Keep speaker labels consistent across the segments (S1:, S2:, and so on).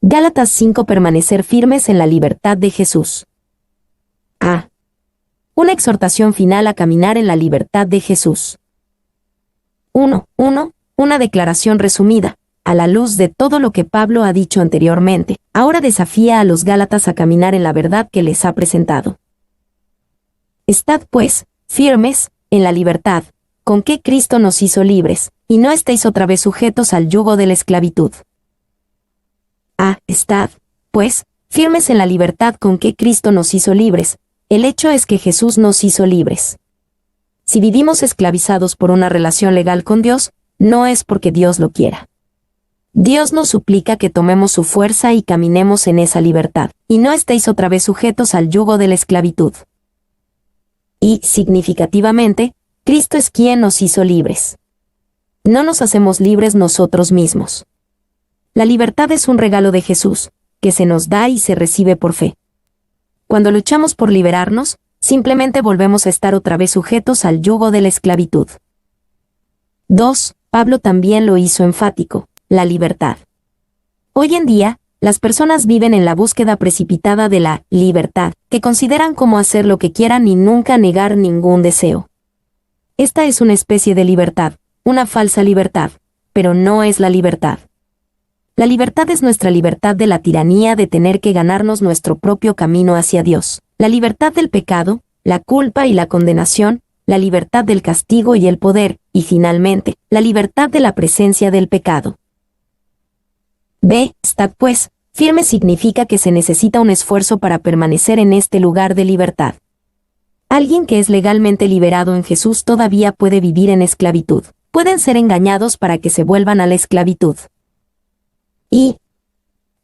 S1: Gálatas 5. Permanecer firmes en la libertad de Jesús. A. Una exhortación final a caminar en la libertad de Jesús. 1. Una declaración resumida. A la luz de todo lo que Pablo ha dicho anteriormente, ahora desafía a los Gálatas a caminar en la verdad que les ha presentado. Estad, pues, firmes, en la libertad, con que Cristo nos hizo libres, y no estéis otra vez sujetos al yugo de la esclavitud. A. Estad, pues, firmes en la libertad con que Cristo nos hizo libres. El hecho es que Jesús nos hizo libres. Si vivimos esclavizados por una relación legal con Dios, no es porque Dios lo quiera. Dios nos suplica que tomemos su fuerza y caminemos en esa libertad, y no estéis otra vez sujetos al yugo de la esclavitud. Y, significativamente, Cristo es quien nos hizo libres. No nos hacemos libres nosotros mismos. La libertad es un regalo de Jesús, que se nos da y se recibe por fe. Cuando luchamos por liberarnos, simplemente volvemos a estar otra vez sujetos al yugo de la esclavitud. 2. Pablo también lo hizo enfático: la libertad. Hoy en día, las personas viven en la búsqueda precipitada de la libertad, que consideran como hacer lo que quieran y nunca negar ningún deseo. Esta es una especie de libertad, una falsa libertad, pero no es la libertad. La libertad es nuestra libertad de la tiranía de tener que ganarnos nuestro propio camino hacia Dios, la libertad del pecado, la culpa y la condenación, la libertad del castigo y el poder, y finalmente, la libertad de la presencia del pecado. B. Estad pues, firme significa que se necesita un esfuerzo para permanecer en este lugar de libertad. Alguien que es legalmente liberado en Jesús todavía puede vivir en esclavitud. Pueden ser engañados para que se vuelvan a la esclavitud. Y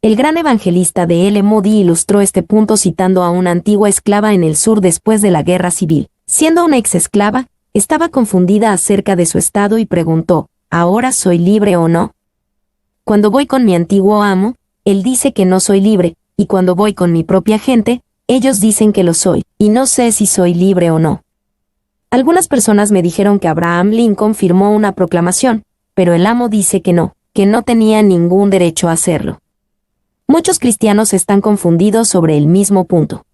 S1: el gran evangelista D. L. Moody ilustró este punto citando a una antigua esclava en el sur después de la guerra civil. Siendo una ex esclava, estaba confundida acerca de su estado y preguntó: ¿ahora soy libre o no? Cuando voy con mi antiguo amo, él dice que no soy libre, y cuando voy con mi propia gente, ellos dicen que lo soy, y no sé si soy libre o no. Algunas personas me dijeron que Abraham Lincoln firmó una proclamación, pero el amo dice que no tenía ningún derecho a hacerlo. Muchos cristianos están confundidos sobre el mismo punto.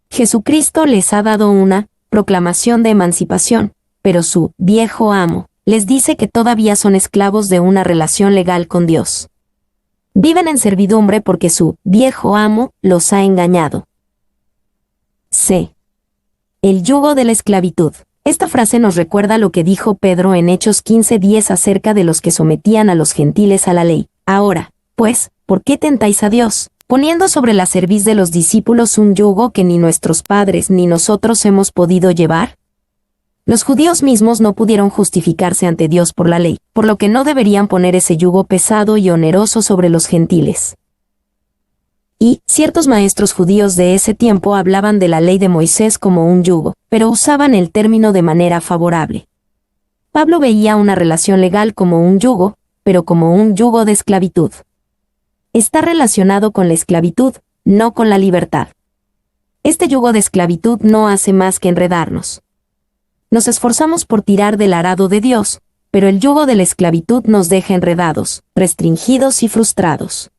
S1: Jesucristo les ha dado una proclamación de emancipación, pero su viejo amo les dice que todavía son esclavos de una relación legal con Dios. Viven en servidumbre porque su viejo amo los ha engañado. C. El yugo de la esclavitud. Esta frase nos recuerda lo que dijo Pedro en Hechos 15:10 acerca de los que sometían a los gentiles a la ley. Ahora, pues, ¿por qué tentáis a Dios, poniendo sobre la cerviz de los discípulos un yugo que ni nuestros padres ni nosotros hemos podido llevar? Los judíos mismos no pudieron justificarse ante Dios por la ley, por lo que no deberían poner ese yugo pesado y oneroso sobre los gentiles. Y ciertos maestros judíos de ese tiempo hablaban de la ley de Moisés como un yugo, pero usaban el término de manera favorable. Pablo veía una relación legal como un yugo, pero como un yugo de esclavitud. Está relacionado con la esclavitud, no con la libertad. Este yugo de esclavitud no hace más que enredarnos. Nos esforzamos por tirar del arado de Dios, pero el yugo de la esclavitud nos deja enredados, restringidos y frustrados.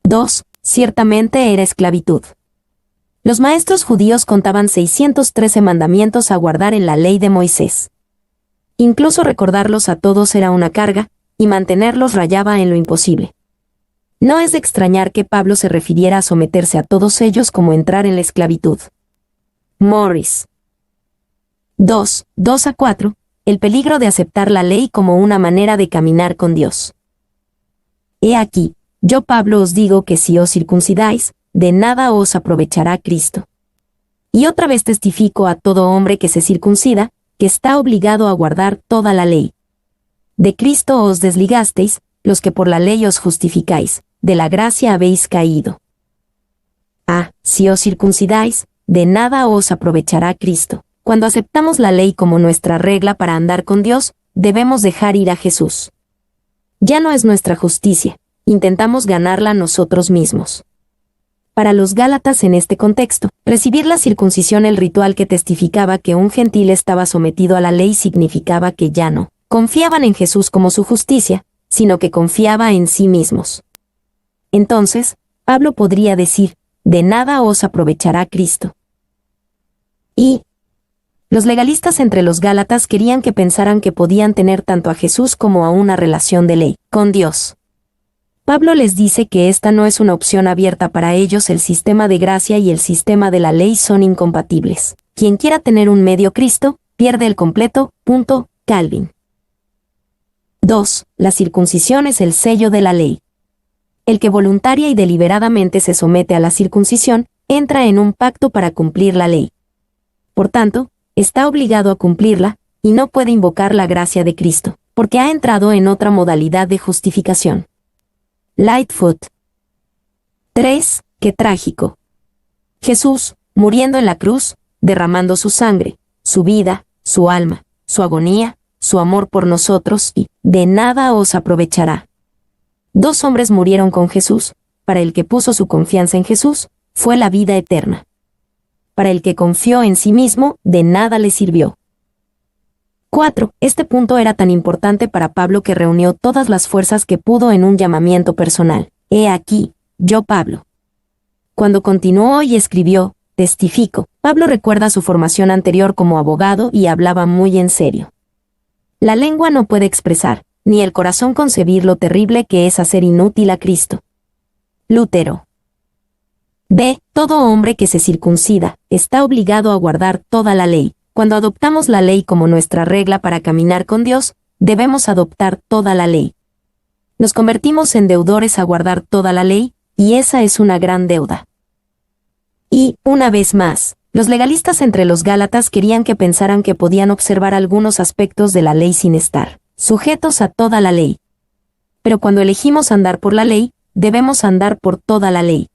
S1: 2. Ciertamente era esclavitud. Los maestros judíos contaban 613 mandamientos a guardar en la ley de Moisés. Incluso recordarlos a todos era una carga, y mantenerlos rayaba en lo imposible. No es de extrañar que Pablo se refiriera a someterse a todos ellos como entrar en la esclavitud. Morris. 2:2-4. El peligro de aceptar la ley como una manera de caminar con Dios. He aquí, yo Pablo os digo que si os circuncidáis, de nada os aprovechará Cristo. Y otra vez testifico a todo hombre que se circuncida, que está obligado a guardar toda la ley. De Cristo os desligasteis, los que por la ley os justificáis, de la gracia habéis caído. Si os circuncidáis, de nada os aprovechará Cristo. Cuando aceptamos la ley como nuestra regla para andar con Dios, debemos dejar ir a Jesús. Ya no es nuestra justicia, intentamos ganarla nosotros mismos. Para los Gálatas en este contexto, recibir la circuncisión, el ritual que testificaba que un gentil estaba sometido a la ley, significaba que ya no confiaban en Jesús como su justicia, sino que confiaba en sí mismos. Entonces, Pablo podría decir, de nada os aprovechará Cristo. Y los legalistas entre los Gálatas querían que pensaran que podían tener tanto a Jesús como a una relación de ley con Dios. Pablo les dice que esta no es una opción abierta para ellos. El sistema de gracia y el sistema de la ley son incompatibles. Quien quiera tener un medio Cristo, pierde el completo. Calvin. 2. La circuncisión es el sello de la ley. El que voluntaria y deliberadamente se somete a la circuncisión, entra en un pacto para cumplir la ley. Por tanto, está obligado a cumplirla, y no puede invocar la gracia de Cristo, porque ha entrado en otra modalidad de justificación. Lightfoot. 3. Qué trágico. Jesús, muriendo en la cruz, derramando su sangre, su vida, su alma, su agonía, su amor por nosotros, y de nada os aprovechará. 2 hombres murieron con Jesús. Para el que puso su confianza en Jesús, fue la vida eterna. Para el que confió en sí mismo, de nada le sirvió. 4. Este punto era tan importante para Pablo que reunió todas las fuerzas que pudo en un llamamiento personal. He aquí, yo Pablo. Cuando continuó y escribió, testifico, Pablo recuerda su formación anterior como abogado y hablaba muy en serio. La lengua no puede expresar, ni el corazón concebir lo terrible que es hacer inútil a Cristo. Lutero. B. Todo hombre que se circuncida está obligado a guardar toda la ley. Cuando adoptamos la ley como nuestra regla para caminar con Dios, debemos adoptar toda la ley. Nos convertimos en deudores a guardar toda la ley, y esa es una gran deuda. Y, una vez más, los legalistas entre los Gálatas querían que pensaran que podían observar algunos aspectos de la ley sin estar sujetos a toda la ley. Pero cuando elegimos andar por la ley, debemos andar por toda la ley.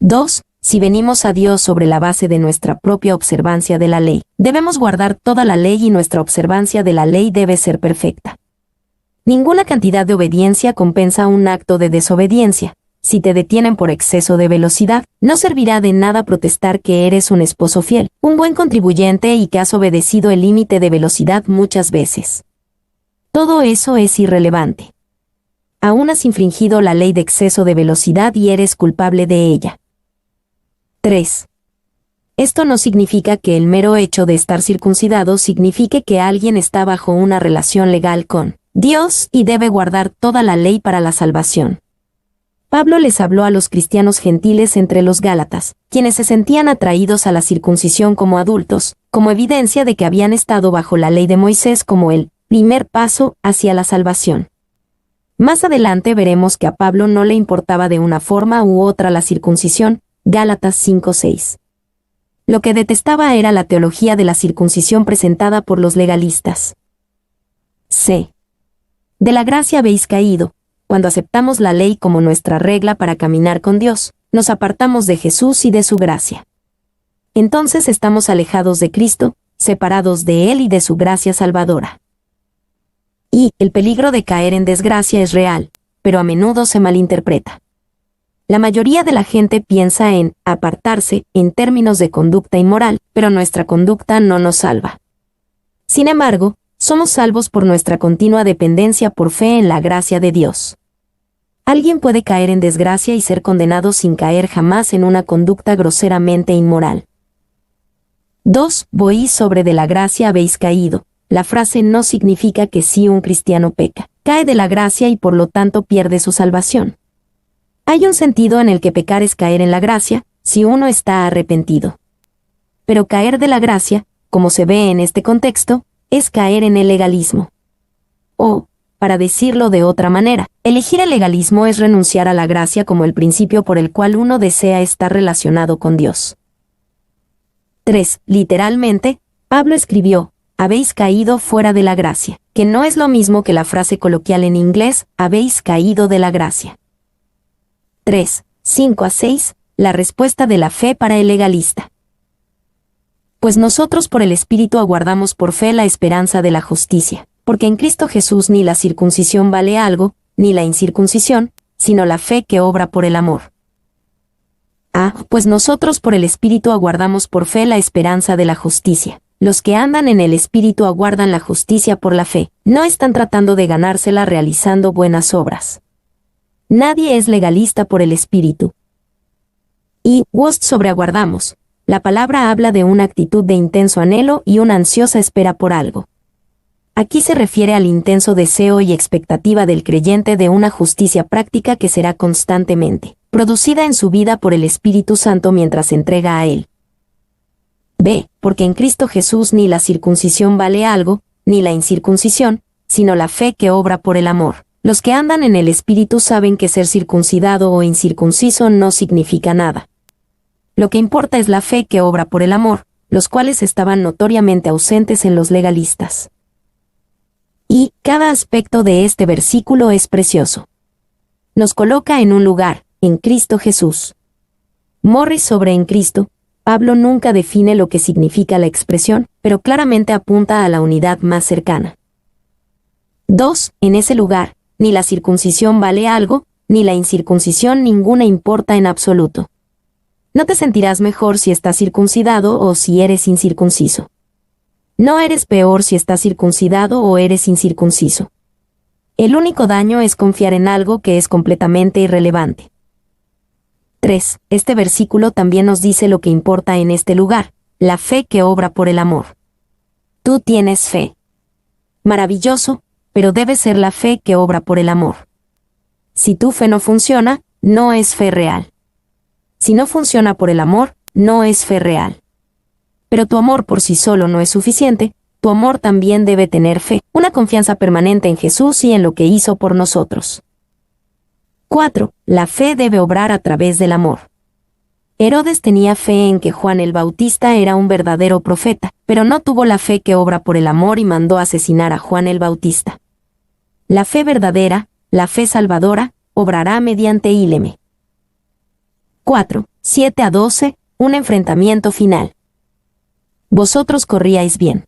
S1: 2. Si venimos a Dios sobre la base de nuestra propia observancia de la ley, debemos guardar toda la ley y nuestra observancia de la ley debe ser perfecta. Ninguna cantidad de obediencia compensa un acto de desobediencia. Si te detienen por exceso de velocidad, no servirá de nada protestar que eres un esposo fiel, un buen contribuyente y que has obedecido el límite de velocidad muchas veces. Todo eso es irrelevante. Aún has infringido la ley de exceso de velocidad y eres culpable de ella. 3. Esto no significa que el mero hecho de estar circuncidado signifique que alguien está bajo una relación legal con Dios y debe guardar toda la ley para la salvación. Pablo les habló a los cristianos gentiles entre los Gálatas, quienes se sentían atraídos a la circuncisión como adultos, como evidencia de que habían estado bajo la ley de Moisés como el primer paso hacia la salvación. Más adelante veremos que a Pablo no le importaba de una forma u otra la circuncisión, Gálatas 5:6. Lo que detestaba era la teología de la circuncisión presentada por los legalistas. C. De la gracia habéis caído. Cuando aceptamos la ley como nuestra regla para caminar con Dios, nos apartamos de Jesús y de su gracia. Entonces estamos alejados de Cristo, separados de Él y de su gracia salvadora. Y el peligro de caer en desgracia es real, pero a menudo se malinterpreta. La mayoría de la gente piensa en apartarse en términos de conducta inmoral, pero nuestra conducta no nos salva. Sin embargo, somos salvos por nuestra continua dependencia por fe en la gracia de Dios. Alguien puede caer en desgracia y ser condenado sin caer jamás en una conducta groseramente inmoral. 2. Voy sobre de la gracia habéis caído. La frase no significa que si un cristiano peca, cae de la gracia y por lo tanto pierde su salvación. Hay un sentido en el que pecar es caer en la gracia, si uno está arrepentido. Pero caer de la gracia, como se ve en este contexto, es caer en el legalismo. O, para decirlo de otra manera, elegir el legalismo es renunciar a la gracia como el principio por el cual uno desea estar relacionado con Dios. 3. Literalmente, Pablo escribió, habéis caído fuera de la gracia, que no es lo mismo que la frase coloquial en inglés, habéis caído de la gracia. 3. 5-6. La respuesta de la fe para el legalista. Pues nosotros por el Espíritu aguardamos por fe la esperanza de la justicia, porque en Cristo Jesús ni la circuncisión vale algo, ni la incircuncisión, sino la fe que obra por el amor. Pues nosotros por el Espíritu aguardamos por fe la esperanza de la justicia. Los que andan en el Espíritu aguardan la justicia por la fe, no están tratando de ganársela realizando buenas obras. Nadie es legalista por el espíritu. Y, Wost sobre aguardamos. La palabra habla de una actitud de intenso anhelo y una ansiosa espera por algo. Aquí se refiere al intenso deseo y expectativa del creyente de una justicia práctica que será constantemente producida en su vida por el Espíritu Santo mientras se entrega a Él. B. Porque en Cristo Jesús ni la circuncisión vale algo, ni la incircuncisión, sino la fe que obra por el amor. Los que andan en el Espíritu saben que ser circuncidado o incircunciso no significa nada. Lo que importa es la fe que obra por el amor, los cuales estaban notoriamente ausentes en los legalistas. Y cada aspecto de este versículo es precioso. Nos coloca en un lugar, en Cristo Jesús. Morris sobre en Cristo, Pablo nunca define lo que significa la expresión, pero claramente apunta a la unidad más cercana. 2. En ese lugar, ni la circuncisión vale algo, ni la incircuncisión ninguna importa en absoluto. No te sentirás mejor si estás circuncidado o si eres incircunciso. No eres peor si estás circuncidado o eres incircunciso. El único daño es confiar en algo que es completamente irrelevante. 3. Este versículo también nos dice lo que importa en este lugar, la fe que obra por el amor. Tú tienes fe. Maravilloso, pero debe ser la fe que obra por el amor. Si tu fe no funciona, no es fe real. Si no funciona por el amor, no es fe real. Pero tu amor por sí solo no es suficiente, tu amor también debe tener fe, una confianza permanente en Jesús y en lo que hizo por nosotros. 4. La fe debe obrar a través del amor. Herodes tenía fe en que Juan el Bautista era un verdadero profeta, pero no tuvo la fe que obra por el amor y mandó asesinar a Juan el Bautista. La fe verdadera, la fe salvadora, obrará mediante Ileme. 4. 7 a 12, un enfrentamiento final. Vosotros corríais bien.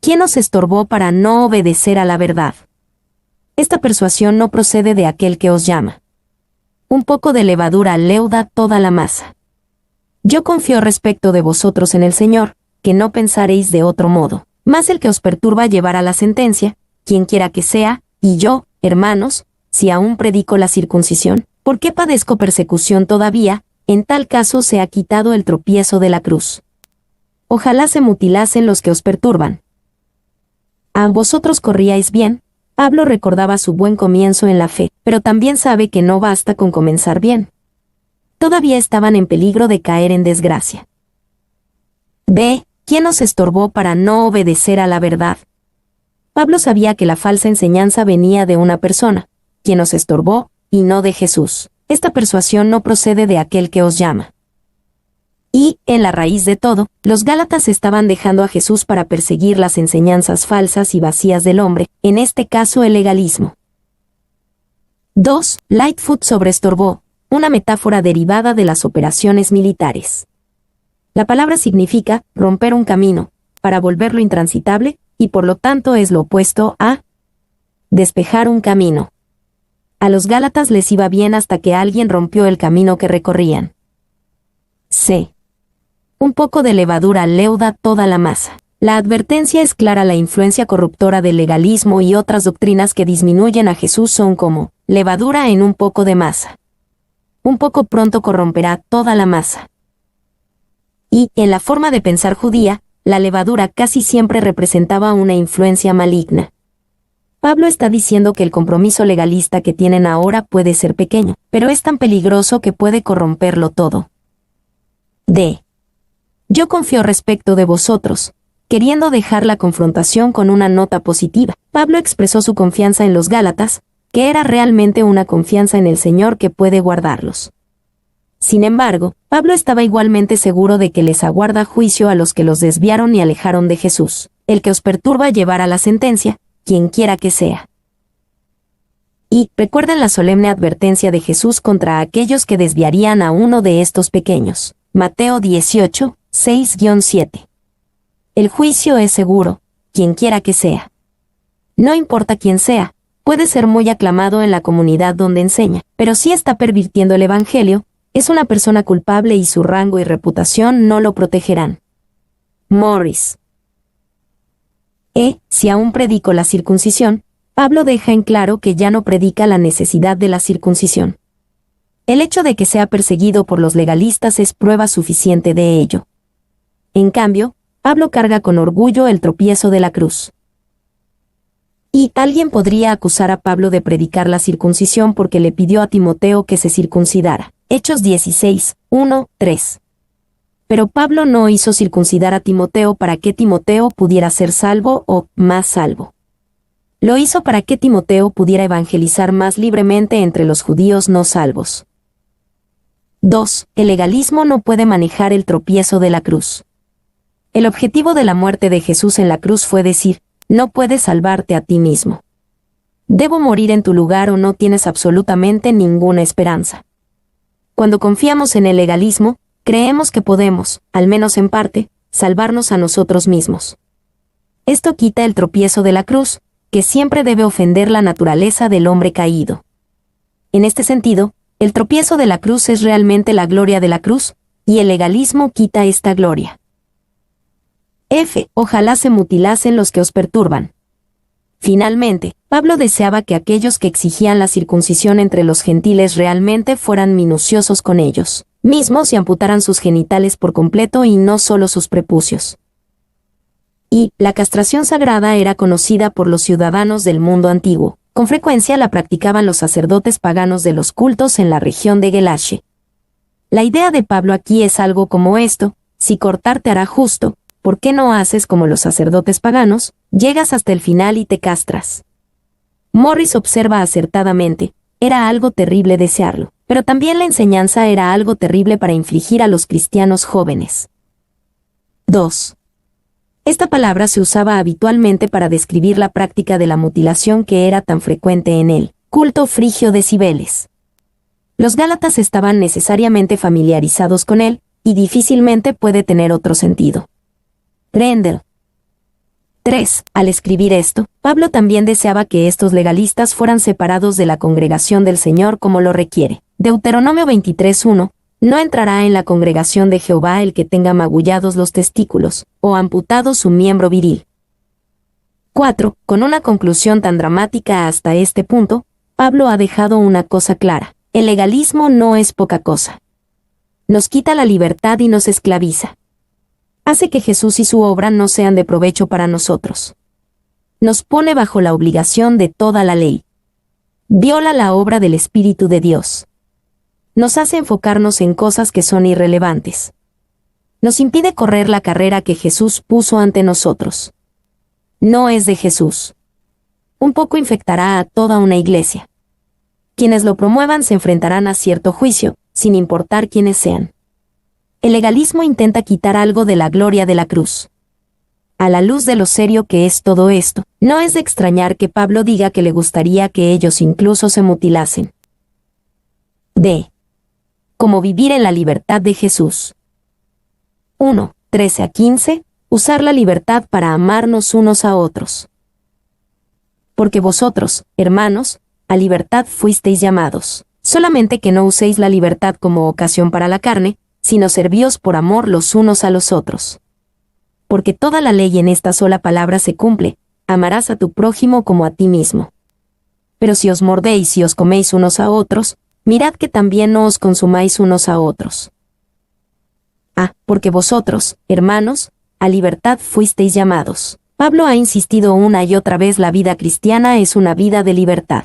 S1: ¿Quién os estorbó para no obedecer a la verdad? Esta persuasión no procede de aquel que os llama. Un poco de levadura leuda toda la masa. Yo confío respecto de vosotros en el Señor, que no pensaréis de otro modo. Mas el que os perturba llevará la sentencia, quien quiera que sea, y yo, hermanos, si aún predico la circuncisión, ¿por qué padezco persecución todavía? En tal caso se ha quitado el tropiezo de la cruz. Ojalá se mutilasen los que os perturban. A vosotros corríais bien. Pablo recordaba su buen comienzo en la fe, pero también sabe que no basta con comenzar bien. Todavía estaban en peligro de caer en desgracia. B. ¿Quién os estorbó para no obedecer a la verdad? Pablo sabía que la falsa enseñanza venía de una persona, quien os estorbó, y no de Jesús. Esta persuasión no procede de aquel que os llama. Y, en la raíz de todo, los Gálatas estaban dejando a Jesús para perseguir las enseñanzas falsas y vacías del hombre, en este caso el legalismo. 2. Lightfoot sobre estorbó, una metáfora derivada de las operaciones militares. La palabra significa romper un camino, para volverlo intransitable, y por lo tanto es lo opuesto a despejar un camino. A los Gálatas les iba bien hasta que alguien rompió el camino que recorrían. C. Un poco de levadura leuda toda la masa. La advertencia es clara: la influencia corruptora del legalismo y otras doctrinas que disminuyen a Jesús son como levadura en un poco de masa. Un poco pronto corromperá toda la masa. Y, en la forma de pensar judía, la levadura casi siempre representaba una influencia maligna. Pablo está diciendo que el compromiso legalista que tienen ahora puede ser pequeño, pero es tan peligroso que puede corromperlo todo. D. Yo confío respecto de vosotros. Queriendo dejar la confrontación con una nota positiva, Pablo expresó su confianza en los Gálatas, que era realmente una confianza en el Señor que puede guardarlos. Sin embargo, Pablo estaba igualmente seguro de que les aguarda juicio a los que los desviaron y alejaron de Jesús. El que os perturba llevará la sentencia, quien quiera que sea. Y recuerden la solemne advertencia de Jesús contra aquellos que desviarían a uno de estos pequeños. Mateo 18, 6-7. El juicio es seguro, quien quiera que sea. No importa quién sea, puede ser muy aclamado en la comunidad donde enseña, pero si está pervirtiendo el Evangelio, es una persona culpable y su rango y reputación no lo protegerán. Morris. Si aún predico la circuncisión, Pablo deja en claro que ya no predica la necesidad de la circuncisión. El hecho de que sea perseguido por los legalistas es prueba suficiente de ello. En cambio, Pablo carga con orgullo el tropiezo de la cruz. Y alguien podría acusar a Pablo de predicar la circuncisión porque le pidió a Timoteo que se circuncidara. Hechos 16, 1, 3. Pero Pablo no hizo circuncidar a Timoteo para que Timoteo pudiera ser salvo o más salvo. Lo hizo para que Timoteo pudiera evangelizar más libremente entre los judíos no salvos. 2. El legalismo no puede manejar el tropiezo de la cruz. El objetivo de la muerte de Jesús en la cruz fue decir, no puedes salvarte a ti mismo. Debo morir en tu lugar o no tienes absolutamente ninguna esperanza. Cuando confiamos en el legalismo, creemos que podemos, al menos en parte, salvarnos a nosotros mismos. Esto quita el tropiezo de la cruz, que siempre debe ofender la naturaleza del hombre caído. En este sentido, el tropiezo de la cruz es realmente la gloria de la cruz, y el legalismo quita esta gloria. F. Ojalá se mutilasen los que os perturban. Finalmente, Pablo deseaba que aquellos que exigían la circuncisión entre los gentiles realmente fueran minuciosos con ellos mismos y amputaran sus genitales por completo y no solo sus prepucios. Y la castración sagrada era conocida por los ciudadanos del mundo antiguo. Con frecuencia la practicaban los sacerdotes paganos de los cultos en la región de Galacia. La idea de Pablo aquí es algo como esto: si cortar te hará justo, ¿por qué no haces como los sacerdotes paganos? Llegas hasta el final y te castras. Morris observa acertadamente, era algo terrible desearlo, pero también la enseñanza era algo terrible para infligir a los cristianos jóvenes. 2. Esta palabra se usaba habitualmente para describir la práctica de la mutilación que era tan frecuente en el culto frigio de Cibeles. Los gálatas estaban necesariamente familiarizados con él, y difícilmente puede tener otro sentido. Rendell. 3. Al escribir esto, Pablo también deseaba que estos legalistas fueran separados de la congregación del Señor como lo requiere. Deuteronomio 23:1. No entrará en la congregación de Jehová el que tenga magullados los testículos, o amputado su miembro viril. 4. Con una conclusión tan dramática hasta este punto, Pablo ha dejado una cosa clara: el legalismo no es poca cosa. Nos quita la libertad y nos esclaviza. Hace que Jesús y su obra no sean de provecho para nosotros. Nos pone bajo la obligación de toda la ley. Viola la obra del Espíritu de Dios. Nos hace enfocarnos en cosas que son irrelevantes. Nos impide correr la carrera que Jesús puso ante nosotros. No es de Jesús. Un poco infectará a toda una iglesia. Quienes lo promuevan se enfrentarán a cierto juicio, sin importar quiénes sean. El legalismo intenta quitar algo de la gloria de la cruz. A la luz de lo serio que es todo esto, no es de extrañar que Pablo diga que le gustaría que ellos incluso se mutilasen. D. Cómo vivir en la libertad de Jesús. 1. 13 a 15. Usar la libertad para amarnos unos a otros. Porque vosotros, hermanos, a libertad fuisteis llamados, solamente que no uséis la libertad como ocasión para la carne, sino servíos por amor los unos a los otros. Porque toda la ley en esta sola palabra se cumple: amarás a tu prójimo como a ti mismo. Pero si os mordéis y os coméis unos a otros, mirad que también no os consumáis unos a otros. Porque vosotros, hermanos, a libertad fuisteis llamados. Pablo ha insistido una y otra vez: la vida cristiana es una vida de libertad.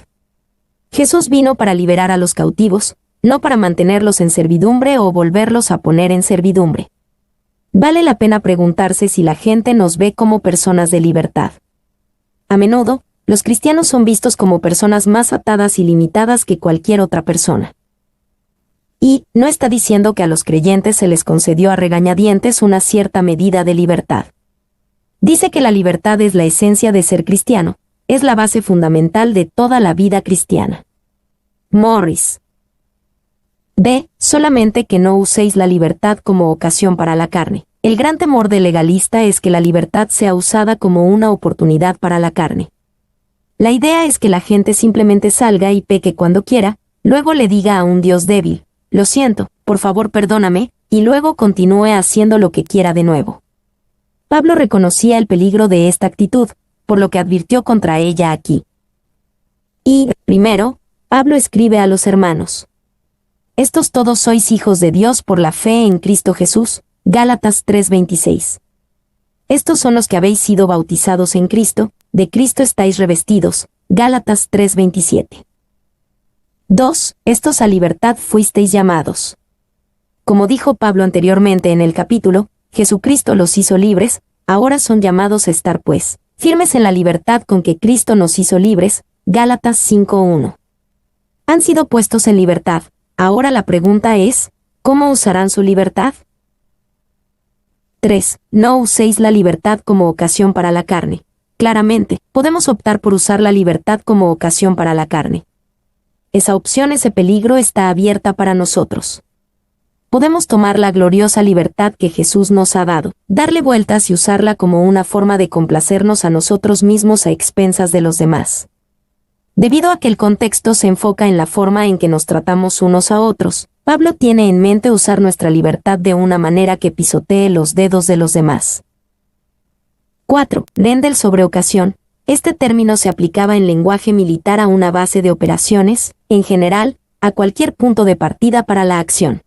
S1: Jesús vino para liberar a los cautivos, no para mantenerlos en servidumbre o volverlos a poner en servidumbre. Vale la pena preguntarse si la gente nos ve como personas de libertad. A menudo, los cristianos son vistos como personas más atadas y limitadas que cualquier otra persona. Y no está diciendo que a los creyentes se les concedió a regañadientes una cierta medida de libertad. Dice que la libertad es la esencia de ser cristiano, es la base fundamental de toda la vida cristiana. Morris. D. Solamente que no uséis la libertad como ocasión para la carne. El gran temor del legalista es que la libertad sea usada como una oportunidad para la carne. La idea es que la gente simplemente salga y peque cuando quiera, luego le diga a un Dios débil: lo siento, por favor perdóname, y luego continúe haciendo lo que quiera de nuevo. Pablo reconocía el peligro de esta actitud, por lo que advirtió contra ella aquí. Y, primero, Pablo escribe a los hermanos. Estos todos sois hijos de Dios por la fe en Cristo Jesús. Gálatas 3:26. Estos son los que habéis sido bautizados en Cristo, de Cristo estáis revestidos. Gálatas 3:27. 2. Estos a libertad fuisteis llamados. Como dijo Pablo anteriormente en el capítulo, Jesucristo los hizo libres, ahora son llamados a estar pues firmes en la libertad con que Cristo nos hizo libres. Gálatas 5:1. Han sido puestos en libertad. Ahora la pregunta es, ¿cómo usarán su libertad? 3. No uséis la libertad como ocasión para la carne. Claramente, podemos optar por usar la libertad como ocasión para la carne. Esa opción, ese peligro está abierta para nosotros. Podemos tomar la gloriosa libertad que Jesús nos ha dado, darle vueltas y usarla como una forma de complacernos a nosotros mismos a expensas de los demás. Debido a que el contexto se enfoca en la forma en que nos tratamos unos a otros, Pablo tiene en mente usar nuestra libertad de una manera que pisotee los dedos de los demás. 4. Rendel sobre ocasión. Este término se aplicaba en lenguaje militar a una base de operaciones, en general, a cualquier punto de partida para la acción.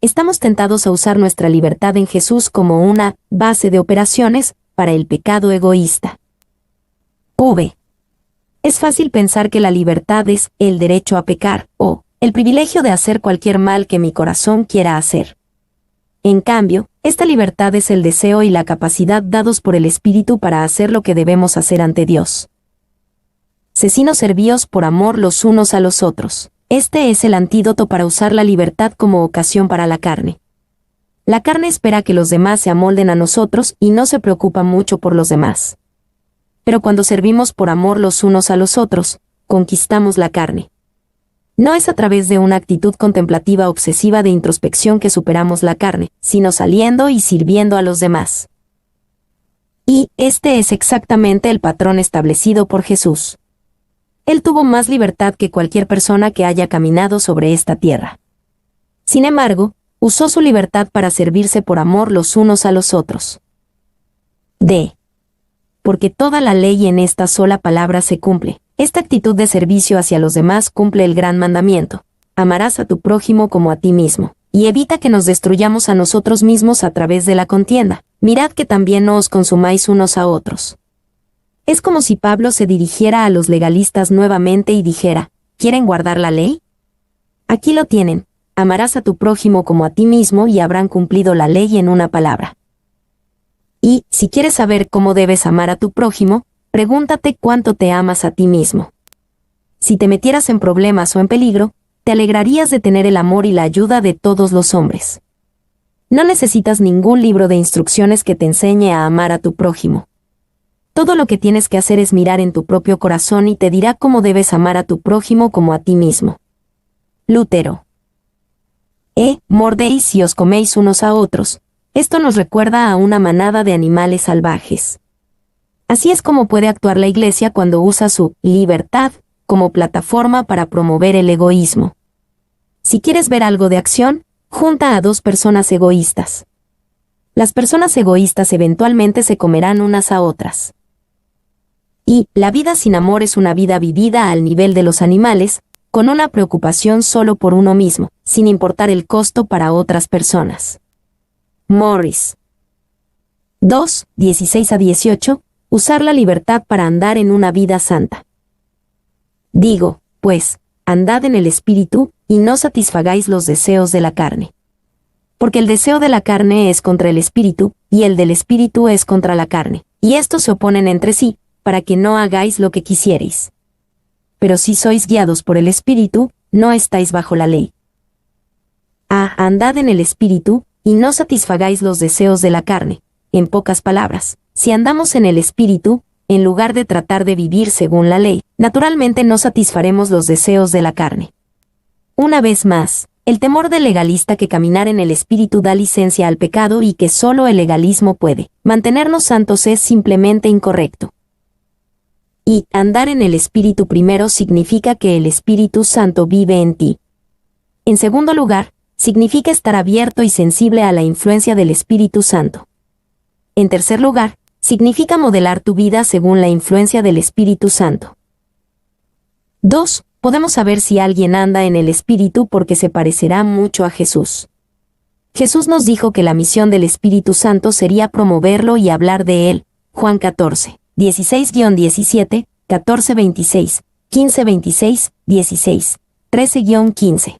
S1: Estamos tentados a usar nuestra libertad en Jesús como una base de operaciones para el pecado egoísta. V. Es fácil pensar que la libertad es el derecho a pecar, o el privilegio de hacer cualquier mal que mi corazón quiera hacer. En cambio, esta libertad es el deseo y la capacidad dados por el Espíritu para hacer lo que debemos hacer ante Dios. Sesinos servíos por amor los unos a los otros. Este es el antídoto para usar la libertad como ocasión para la carne. La carne espera que los demás se amolden a nosotros y no se preocupa mucho por los demás. Pero cuando servimos por amor los unos a los otros, conquistamos la carne. No es a través de una actitud contemplativa obsesiva de introspección que superamos la carne, sino saliendo y sirviendo a los demás. Y este es exactamente el patrón establecido por Jesús. Él tuvo más libertad que cualquier persona que haya caminado sobre esta tierra. Sin embargo, usó su libertad para servirse por amor los unos a los otros. D. Porque toda la ley en esta sola palabra se cumple. Esta actitud de servicio hacia los demás cumple el gran mandamiento: amarás a tu prójimo como a ti mismo, y evita que nos destruyamos a nosotros mismos a través de la contienda. Mirad que también no os consumáis unos a otros. Es como si Pablo se dirigiera a los legalistas nuevamente y dijera, ¿quieren guardar la ley? Aquí lo tienen: amarás a tu prójimo como a ti mismo y habrán cumplido la ley en una palabra. Y, si quieres saber cómo debes amar a tu prójimo, pregúntate cuánto te amas a ti mismo. Si te metieras en problemas o en peligro, te alegrarías de tener el amor y la ayuda de todos los hombres. No necesitas ningún libro de instrucciones que te enseñe a amar a tu prójimo. Todo lo que tienes que hacer es mirar en tu propio corazón y te dirá cómo debes amar a tu prójimo como a ti mismo. Lutero. Mordéis y os coméis unos a otros. Esto nos recuerda a una manada de animales salvajes. Así es como puede actuar la Iglesia cuando usa su libertad como plataforma para promover el egoísmo. Si quieres ver algo de acción, junta a dos personas egoístas. Las personas egoístas eventualmente se comerán unas a otras. Y la vida sin amor es una vida vivida al nivel de los animales, con una preocupación solo por uno mismo, sin importar el costo para otras personas. Morris. 2, 16-18. Usar la libertad para andar en una vida santa. Digo, pues, andad en el Espíritu, y no satisfagáis los deseos de la carne. Porque el deseo de la carne es contra el Espíritu, y el del Espíritu es contra la carne, y estos se oponen entre sí, para que no hagáis lo que quisierais. Pero si sois guiados por el Espíritu, no estáis bajo la ley. Andad en el Espíritu, y no satisfagáis los deseos de la carne. En pocas palabras, si andamos en el Espíritu, en lugar de tratar de vivir según la ley, naturalmente no satisfaremos los deseos de la carne. Una vez más, el temor del legalista que caminar en el Espíritu da licencia al pecado y que solo el legalismo puede mantenernos santos es simplemente incorrecto. Y andar en el Espíritu primero significa que el Espíritu Santo vive en ti. En segundo lugar, significa estar abierto y sensible a la influencia del Espíritu Santo. En tercer lugar, significa modelar tu vida según la influencia del Espíritu Santo. 2. Podemos saber si alguien anda en el Espíritu porque se parecerá mucho a Jesús. Jesús nos dijo que la misión del Espíritu Santo sería promoverlo y hablar de él. Juan 14, 16-17, 14-26, 15-26, 16, 13-15.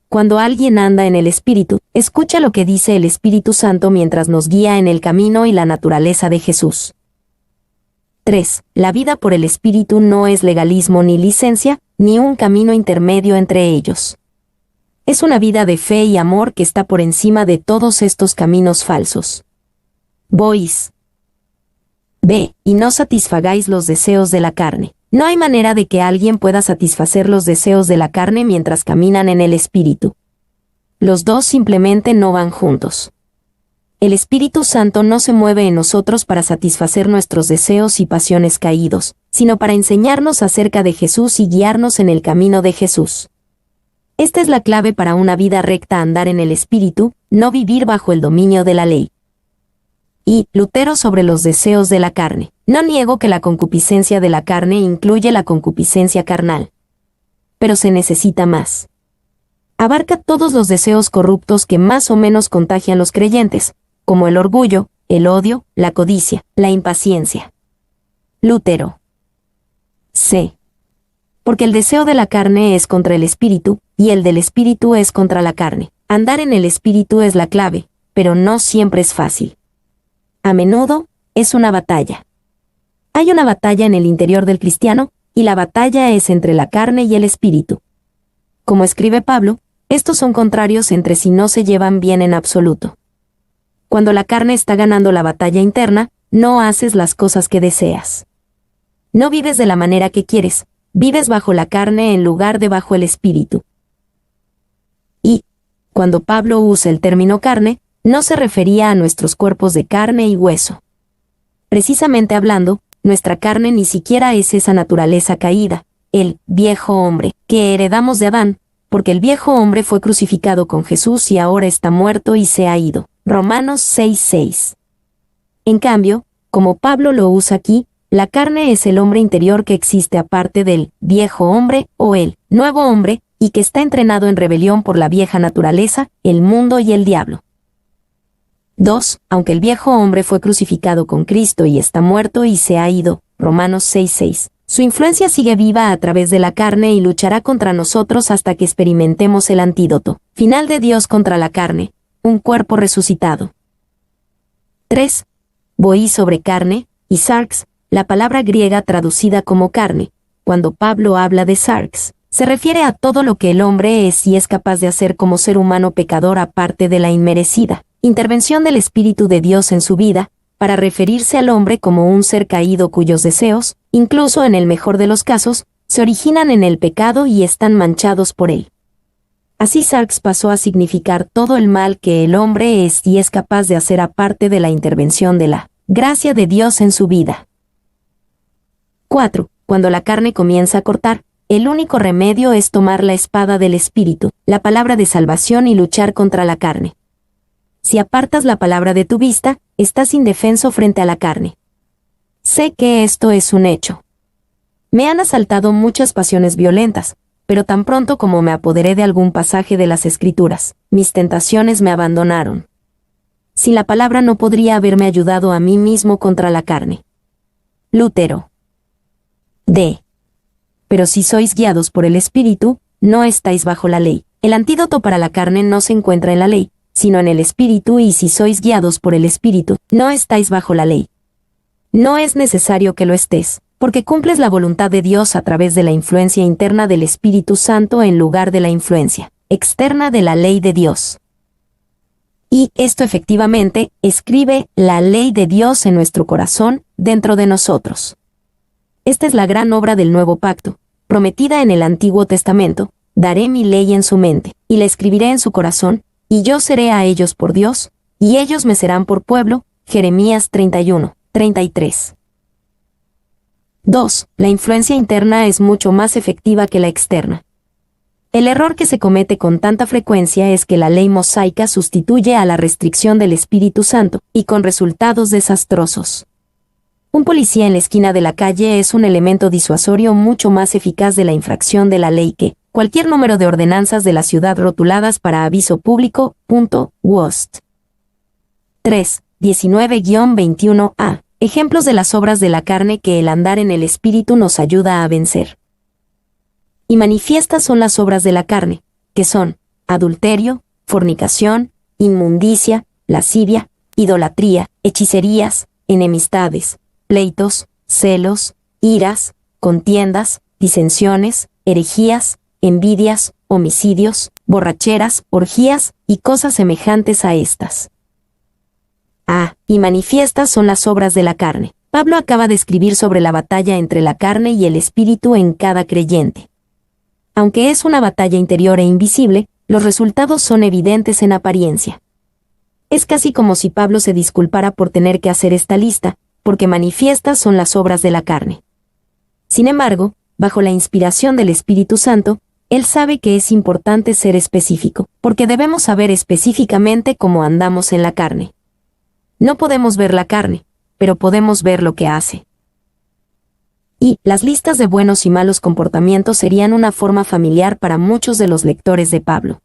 S1: Cuando alguien anda en el Espíritu, escucha lo que dice el Espíritu Santo mientras nos guía en el camino y la naturaleza de Jesús. 3. La vida por el Espíritu no es legalismo ni licencia, ni un camino intermedio entre ellos. Es una vida de fe y amor que está por encima de todos estos caminos falsos. Bois. B. Y no satisfagáis los deseos de la carne. No hay manera de que alguien pueda satisfacer los deseos de la carne mientras caminan en el Espíritu. Los dos simplemente no van juntos. El Espíritu Santo no se mueve en nosotros para satisfacer nuestros deseos y pasiones caídos, sino para enseñarnos acerca de Jesús y guiarnos en el camino de Jesús. Esta es la clave para una vida recta: andar en el Espíritu, no vivir bajo el dominio de la ley. Y, Lutero sobre los deseos de la carne. No niego que la concupiscencia de la carne incluye la concupiscencia carnal. Pero se necesita más. Abarca todos los deseos corruptos que más o menos contagian los creyentes, como el orgullo, el odio, la codicia, la impaciencia. Lutero. C. Porque el deseo de la carne es contra el Espíritu, y el del Espíritu es contra la carne. Andar en el Espíritu es la clave, pero no siempre es fácil. A menudo, es una batalla. Hay una batalla en el interior del cristiano, y la batalla es entre la carne y el Espíritu. Como escribe Pablo, estos son contrarios entre sí, no se llevan bien en absoluto. Cuando la carne está ganando la batalla interna, no haces las cosas que deseas. No vives de la manera que quieres, vives bajo la carne en lugar de bajo el Espíritu. Y, cuando Pablo usa el término carne, no se refería a nuestros cuerpos de carne y hueso. Precisamente hablando, nuestra carne ni siquiera es esa naturaleza caída, el viejo hombre, que heredamos de Adán, porque el viejo hombre fue crucificado con Jesús y ahora está muerto y se ha ido. Romanos 6:6. En cambio, como Pablo lo usa aquí, la carne es el hombre interior que existe aparte del viejo hombre o el nuevo hombre, y que está entrenado en rebelión por la vieja naturaleza, el mundo y el diablo. 2. Aunque el viejo hombre fue crucificado con Cristo y está muerto y se ha ido, Romanos 6:6, su influencia sigue viva a través de la carne y luchará contra nosotros hasta que experimentemos el antídoto final de Dios contra la carne, un cuerpo resucitado. 3. Boí sobre carne, y sarx, la palabra griega traducida como carne. Cuando Pablo habla de sarx, se refiere a todo lo que el hombre es y es capaz de hacer como ser humano pecador aparte de la inmerecida intervención del Espíritu de Dios en su vida, para referirse al hombre como un ser caído cuyos deseos, incluso en el mejor de los casos, se originan en el pecado y están manchados por él. Así sarx pasó a significar todo el mal que el hombre es y es capaz de hacer aparte de la intervención de la gracia de Dios en su vida. 4. Cuando la carne comienza a cortar, el único remedio es tomar la espada del Espíritu, la palabra de salvación, y luchar contra la carne. Si apartas la palabra de tu vista, estás indefenso frente a la carne. Sé que esto es un hecho. Me han asaltado muchas pasiones violentas, pero tan pronto como me apoderé de algún pasaje de las Escrituras, mis tentaciones me abandonaron. Sin la palabra no podría haberme ayudado a mí mismo contra la carne. Lutero. D. Pero si sois guiados por el Espíritu, no estáis bajo la ley. El antídoto para la carne no se encuentra en la ley, sino en el Espíritu, y si sois guiados por el Espíritu, no estáis bajo la ley. No es necesario que lo estés, porque cumples la voluntad de Dios a través de la influencia interna del Espíritu Santo en lugar de la influencia externa de la ley de Dios. Y esto efectivamente escribe la ley de Dios en nuestro corazón, dentro de nosotros. Esta es la gran obra del nuevo pacto, prometida en el Antiguo Testamento: daré mi ley en su mente, y la escribiré en su corazón, y yo seré a ellos por Dios, y ellos me serán por pueblo. Jeremías 31:33. 2. La influencia interna es mucho más efectiva que la externa. El error que se comete con tanta frecuencia es que la ley mosaica sustituye a la restricción del Espíritu Santo, y con resultados desastrosos. Un policía en la esquina de la calle es un elemento disuasorio mucho más eficaz de la infracción de la ley que cualquier número de ordenanzas de la ciudad rotuladas para aviso público. WOST 3. 19-21a. Ejemplos de las obras de la carne que el andar en el espíritu nos ayuda a vencer. Y manifiestas son las obras de la carne, que son adulterio, fornicación, inmundicia, lascivia, idolatría, hechicerías, enemistades, pleitos, celos, iras, contiendas, disensiones, herejías, envidias, homicidios, borracheras, orgías y cosas semejantes a estas. Y manifiestas son las obras de la carne. Pablo acaba de escribir sobre la batalla entre la carne y el espíritu en cada creyente. Aunque es una batalla interior e invisible, los resultados son evidentes en apariencia. Es casi como si Pablo se disculpara por tener que hacer esta lista, porque manifiestas son las obras de la carne. Sin embargo, bajo la inspiración del Espíritu Santo, él sabe que es importante ser específico, porque debemos saber específicamente cómo andamos en la carne. No podemos ver la carne, pero podemos ver lo que hace. Y las listas de buenos y malos comportamientos serían una forma familiar para muchos de los lectores de Pablo.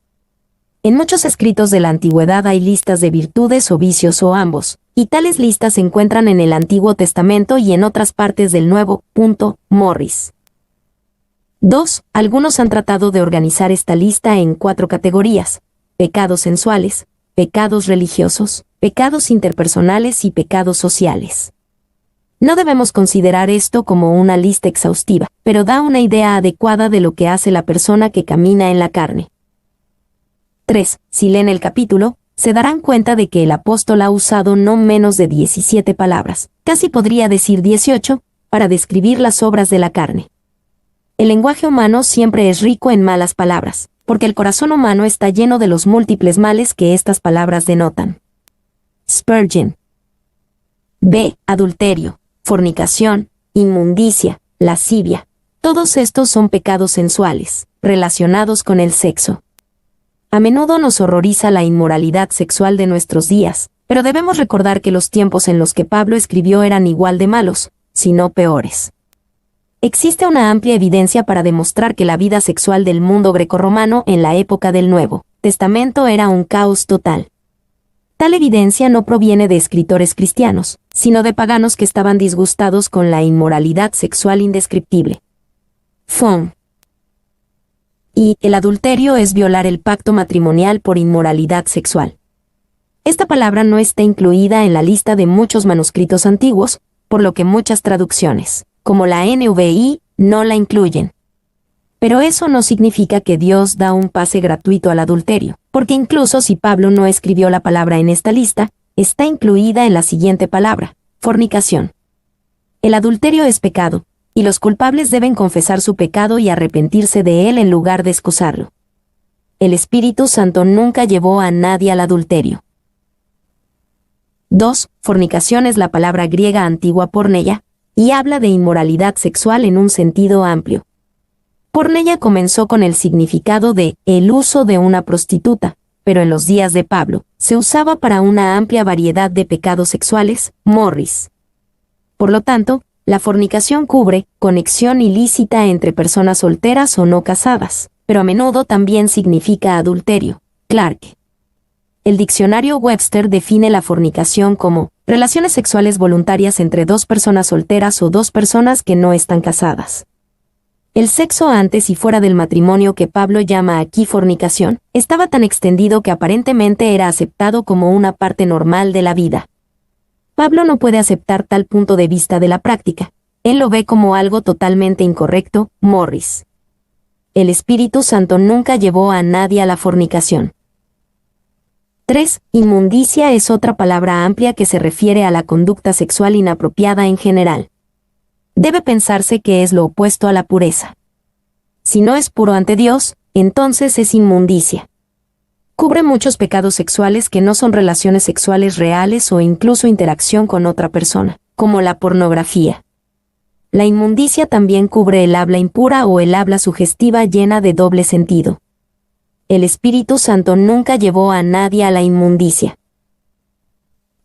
S1: En muchos escritos de la antigüedad hay listas de virtudes o vicios o ambos, y tales listas se encuentran en el Antiguo Testamento y en otras partes del Nuevo. Morris. 2. Algunos han tratado de organizar esta lista en 4 categorías: pecados sensuales, pecados religiosos, pecados interpersonales y pecados sociales. No debemos considerar esto como una lista exhaustiva, pero da una idea adecuada de lo que hace la persona que camina en la carne. 3. Si leen el capítulo, se darán cuenta de que el apóstol ha usado no menos de 17 palabras, casi podría decir 18, para describir las obras de la carne. El lenguaje humano siempre es rico en malas palabras, porque el corazón humano está lleno de los múltiples males que estas palabras denotan. Spurgeon. B. Adulterio, fornicación, inmundicia, lascivia. Todos estos son pecados sensuales, relacionados con el sexo. A menudo nos horroriza la inmoralidad sexual de nuestros días, pero debemos recordar que los tiempos en los que Pablo escribió eran igual de malos, si no peores. Existe una amplia evidencia para demostrar que la vida sexual del mundo grecorromano en la época del Nuevo Testamento era un caos total. Tal evidencia no proviene de escritores cristianos, sino de paganos que estaban disgustados con la inmoralidad sexual indescriptible. Fon. Y el adulterio es violar el pacto matrimonial por inmoralidad sexual. Esta palabra no está incluida en la lista de muchos manuscritos antiguos, por lo que muchas traducciones, como la NVI, no la incluyen. Pero eso no significa que Dios da un pase gratuito al adulterio, porque incluso si Pablo no escribió la palabra en esta lista, está incluida en la siguiente palabra: fornicación. El adulterio es pecado, y los culpables deben confesar su pecado y arrepentirse de él en lugar de excusarlo. El Espíritu Santo nunca llevó a nadie al adulterio. 2. Fornicación es la palabra griega antigua porneia, y habla de inmoralidad sexual en un sentido amplio. Porneia comenzó con el significado de el uso de una prostituta, pero en los días de Pablo, se usaba para una amplia variedad de pecados sexuales. Morris. Por lo tanto, la fornicación cubre conexión ilícita entre personas solteras o no casadas, pero a menudo también significa adulterio. Clark. El diccionario Webster define la fornicación como relaciones sexuales voluntarias entre 2 personas solteras o 2 personas que no están casadas. El sexo antes y fuera del matrimonio, que Pablo llama aquí fornicación, estaba tan extendido que aparentemente era aceptado como una parte normal de la vida. Pablo no puede aceptar tal punto de vista de la práctica. Él lo ve como algo totalmente incorrecto. Morris. El Espíritu Santo nunca llevó a nadie a la fornicación. 3. Inmundicia es otra palabra amplia que se refiere a la conducta sexual inapropiada en general. Debe pensarse que es lo opuesto a la pureza. Si no es puro ante Dios, entonces es inmundicia. Cubre muchos pecados sexuales que no son relaciones sexuales reales o incluso interacción con otra persona, como la pornografía. La inmundicia también cubre el habla impura o el habla sugestiva llena de doble sentido. El Espíritu Santo nunca llevó a nadie a la inmundicia.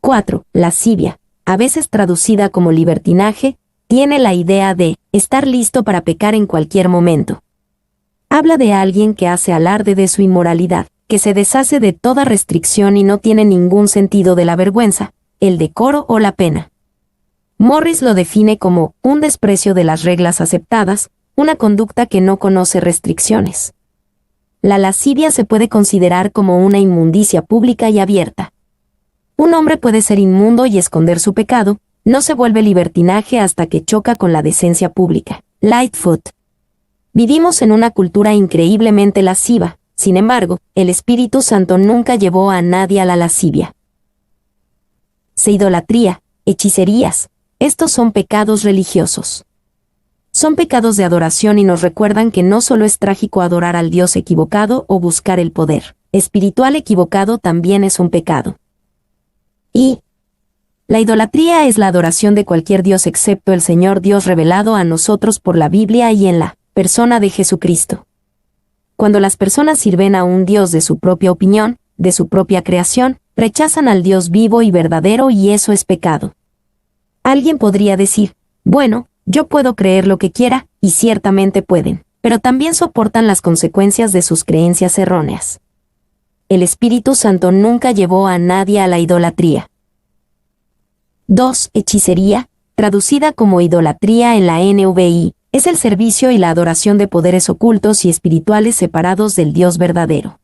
S1: 4. Lascivia. a veces traducida como libertinaje, tiene la idea de estar listo para pecar en cualquier momento. Habla de alguien que hace alarde de su inmoralidad, que se deshace de toda restricción y no tiene ningún sentido de la vergüenza, el decoro o la pena. Morris lo define como un desprecio de las reglas aceptadas, una conducta que no conoce restricciones. La lascivia se puede considerar como una inmundicia pública y abierta. Un hombre puede ser inmundo y esconder su pecado, no se vuelve libertinaje hasta que choca con la decencia pública. Lightfoot. Vivimos en una cultura increíblemente lasciva, sin embargo, el Espíritu Santo nunca llevó a nadie a la lascivia. Idolatría, hechicerías, estos son pecados religiosos. Son pecados de adoración y nos recuerdan que no solo es trágico adorar al Dios equivocado o buscar el poder espiritual equivocado también es un pecado. Y la idolatría es la adoración de cualquier Dios excepto el Señor Dios revelado a nosotros por la Biblia y en la persona de Jesucristo. Cuando las personas sirven a un Dios de su propia opinión, de su propia creación, rechazan al Dios vivo y verdadero y eso es pecado. Alguien podría decir, bueno, yo puedo creer lo que quiera, y ciertamente pueden, pero también soportan las consecuencias de sus creencias erróneas. El Espíritu Santo nunca llevó a nadie a la idolatría. 2. Hechicería, traducida como idolatría en la NVI, es el servicio y la adoración de poderes ocultos y espirituales separados del Dios verdadero.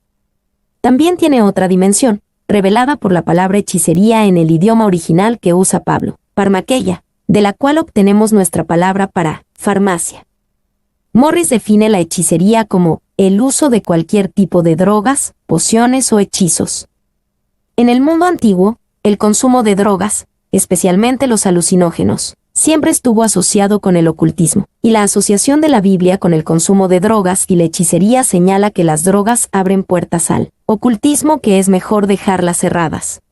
S1: También tiene otra dimensión, revelada por la palabra hechicería en el idioma original que usa Pablo, parmaqueia, de la cual obtenemos nuestra palabra para farmacia. Morris define la hechicería como el uso de cualquier tipo de drogas, pociones o hechizos. En el mundo antiguo, el consumo de drogas, especialmente los alucinógenos, siempre estuvo asociado con el ocultismo, y la asociación de la Biblia con el consumo de drogas y la hechicería señala que las drogas abren puertas al ocultismo que es mejor dejarlas cerradas.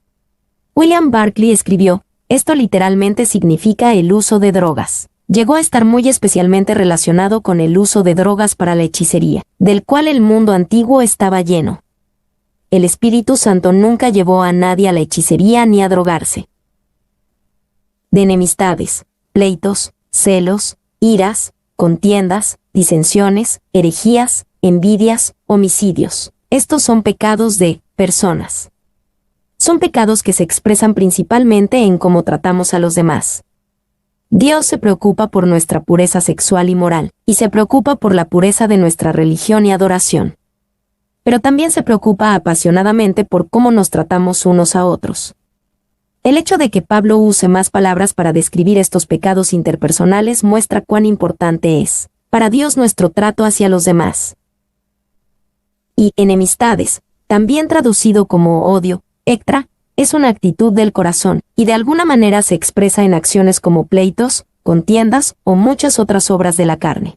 S1: William Barclay escribió, esto literalmente significa el uso de drogas. Llegó a estar muy especialmente relacionado con el uso de drogas para la hechicería, del cual el mundo antiguo estaba lleno. El Espíritu Santo nunca llevó a nadie a la hechicería ni a drogarse. De enemistades, pleitos, celos, iras, contiendas, disensiones, herejías, envidias, homicidios. Estos son pecados de personas. Son pecados que se expresan principalmente en cómo tratamos a los demás. Dios se preocupa por nuestra pureza sexual y moral, y se preocupa por la pureza de nuestra religión y adoración. Pero también se preocupa apasionadamente por cómo nos tratamos unos a otros. El hecho de que Pablo use más palabras para describir estos pecados interpersonales muestra cuán importante es, para Dios, nuestro trato hacia los demás. Y enemistades, también traducido como odio, ectra, es una actitud del corazón, y de alguna manera se expresa en acciones como pleitos, contiendas o muchas otras obras de la carne.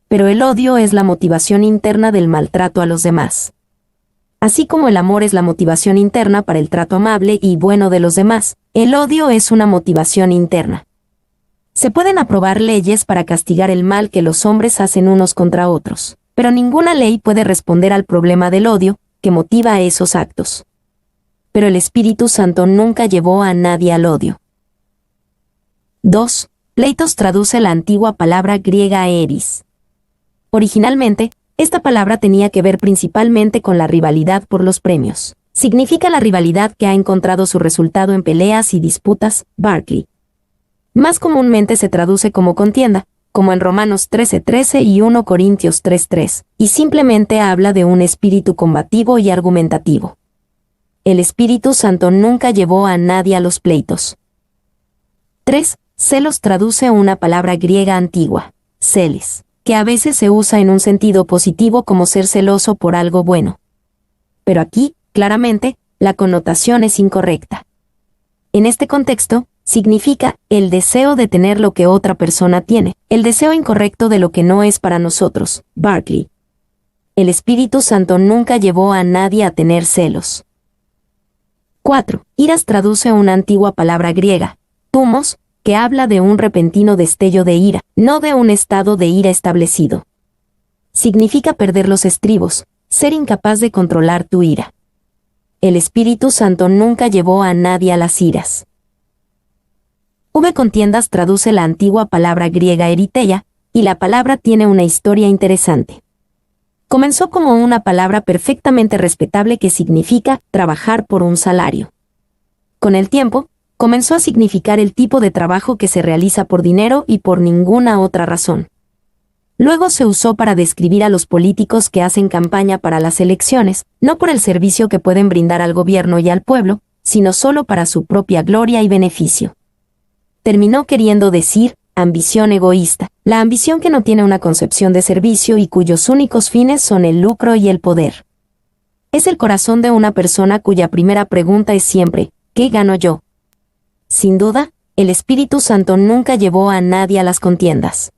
S1: Pero el odio es la motivación interna del maltrato a los demás. Así como el amor es la motivación interna para el trato amable y bueno de los demás, el odio es una motivación interna. Se pueden aprobar leyes para castigar el mal que los hombres hacen unos contra otros, pero ninguna ley puede responder al problema del odio que motiva esos actos. Pero el Espíritu Santo nunca llevó a nadie al odio. 2. Pleitos traduce la antigua palabra griega eris. Originalmente, esta palabra tenía que ver principalmente con la rivalidad por los premios. Significa la rivalidad que ha encontrado su resultado en peleas y disputas, Barclay. Más comúnmente se traduce como contienda, como en Romanos 13:13 y 1 Corintios 3:3, y simplemente habla de un espíritu combativo y argumentativo. El Espíritu Santo nunca llevó a nadie a los pleitos. 3. Celos traduce una palabra griega antigua, celis, que a veces se usa en un sentido positivo como ser celoso por algo bueno. Pero aquí, claramente, la connotación es incorrecta. En este contexto, significa el deseo de tener lo que otra persona tiene, el deseo incorrecto de lo que no es para nosotros, Barclay. El Espíritu Santo nunca llevó a nadie a tener celos. 4. Iras traduce una antigua palabra griega, thumos, que habla de un repentino destello de ira, no de un estado de ira establecido. Significa perder los estribos, ser incapaz de controlar tu ira. El Espíritu Santo nunca llevó a nadie a las iras. V. Contiendas traduce la antigua palabra griega eriteia, y la palabra tiene una historia interesante. Comenzó como una palabra perfectamente respetable que significa trabajar por un salario. Con el tiempo, comenzó a significar el tipo de trabajo que se realiza por dinero y por ninguna otra razón. Luego se usó para describir a los políticos que hacen campaña para las elecciones, no por el servicio que pueden brindar al gobierno y al pueblo, sino solo para su propia gloria y beneficio. Terminó queriendo decir ambición egoísta, la ambición que no tiene una concepción de servicio y cuyos únicos fines son el lucro y el poder. Es el corazón de una persona cuya primera pregunta es siempre, ¿qué gano yo? Sin duda, el Espíritu Santo nunca llevó a nadie a las contiendas.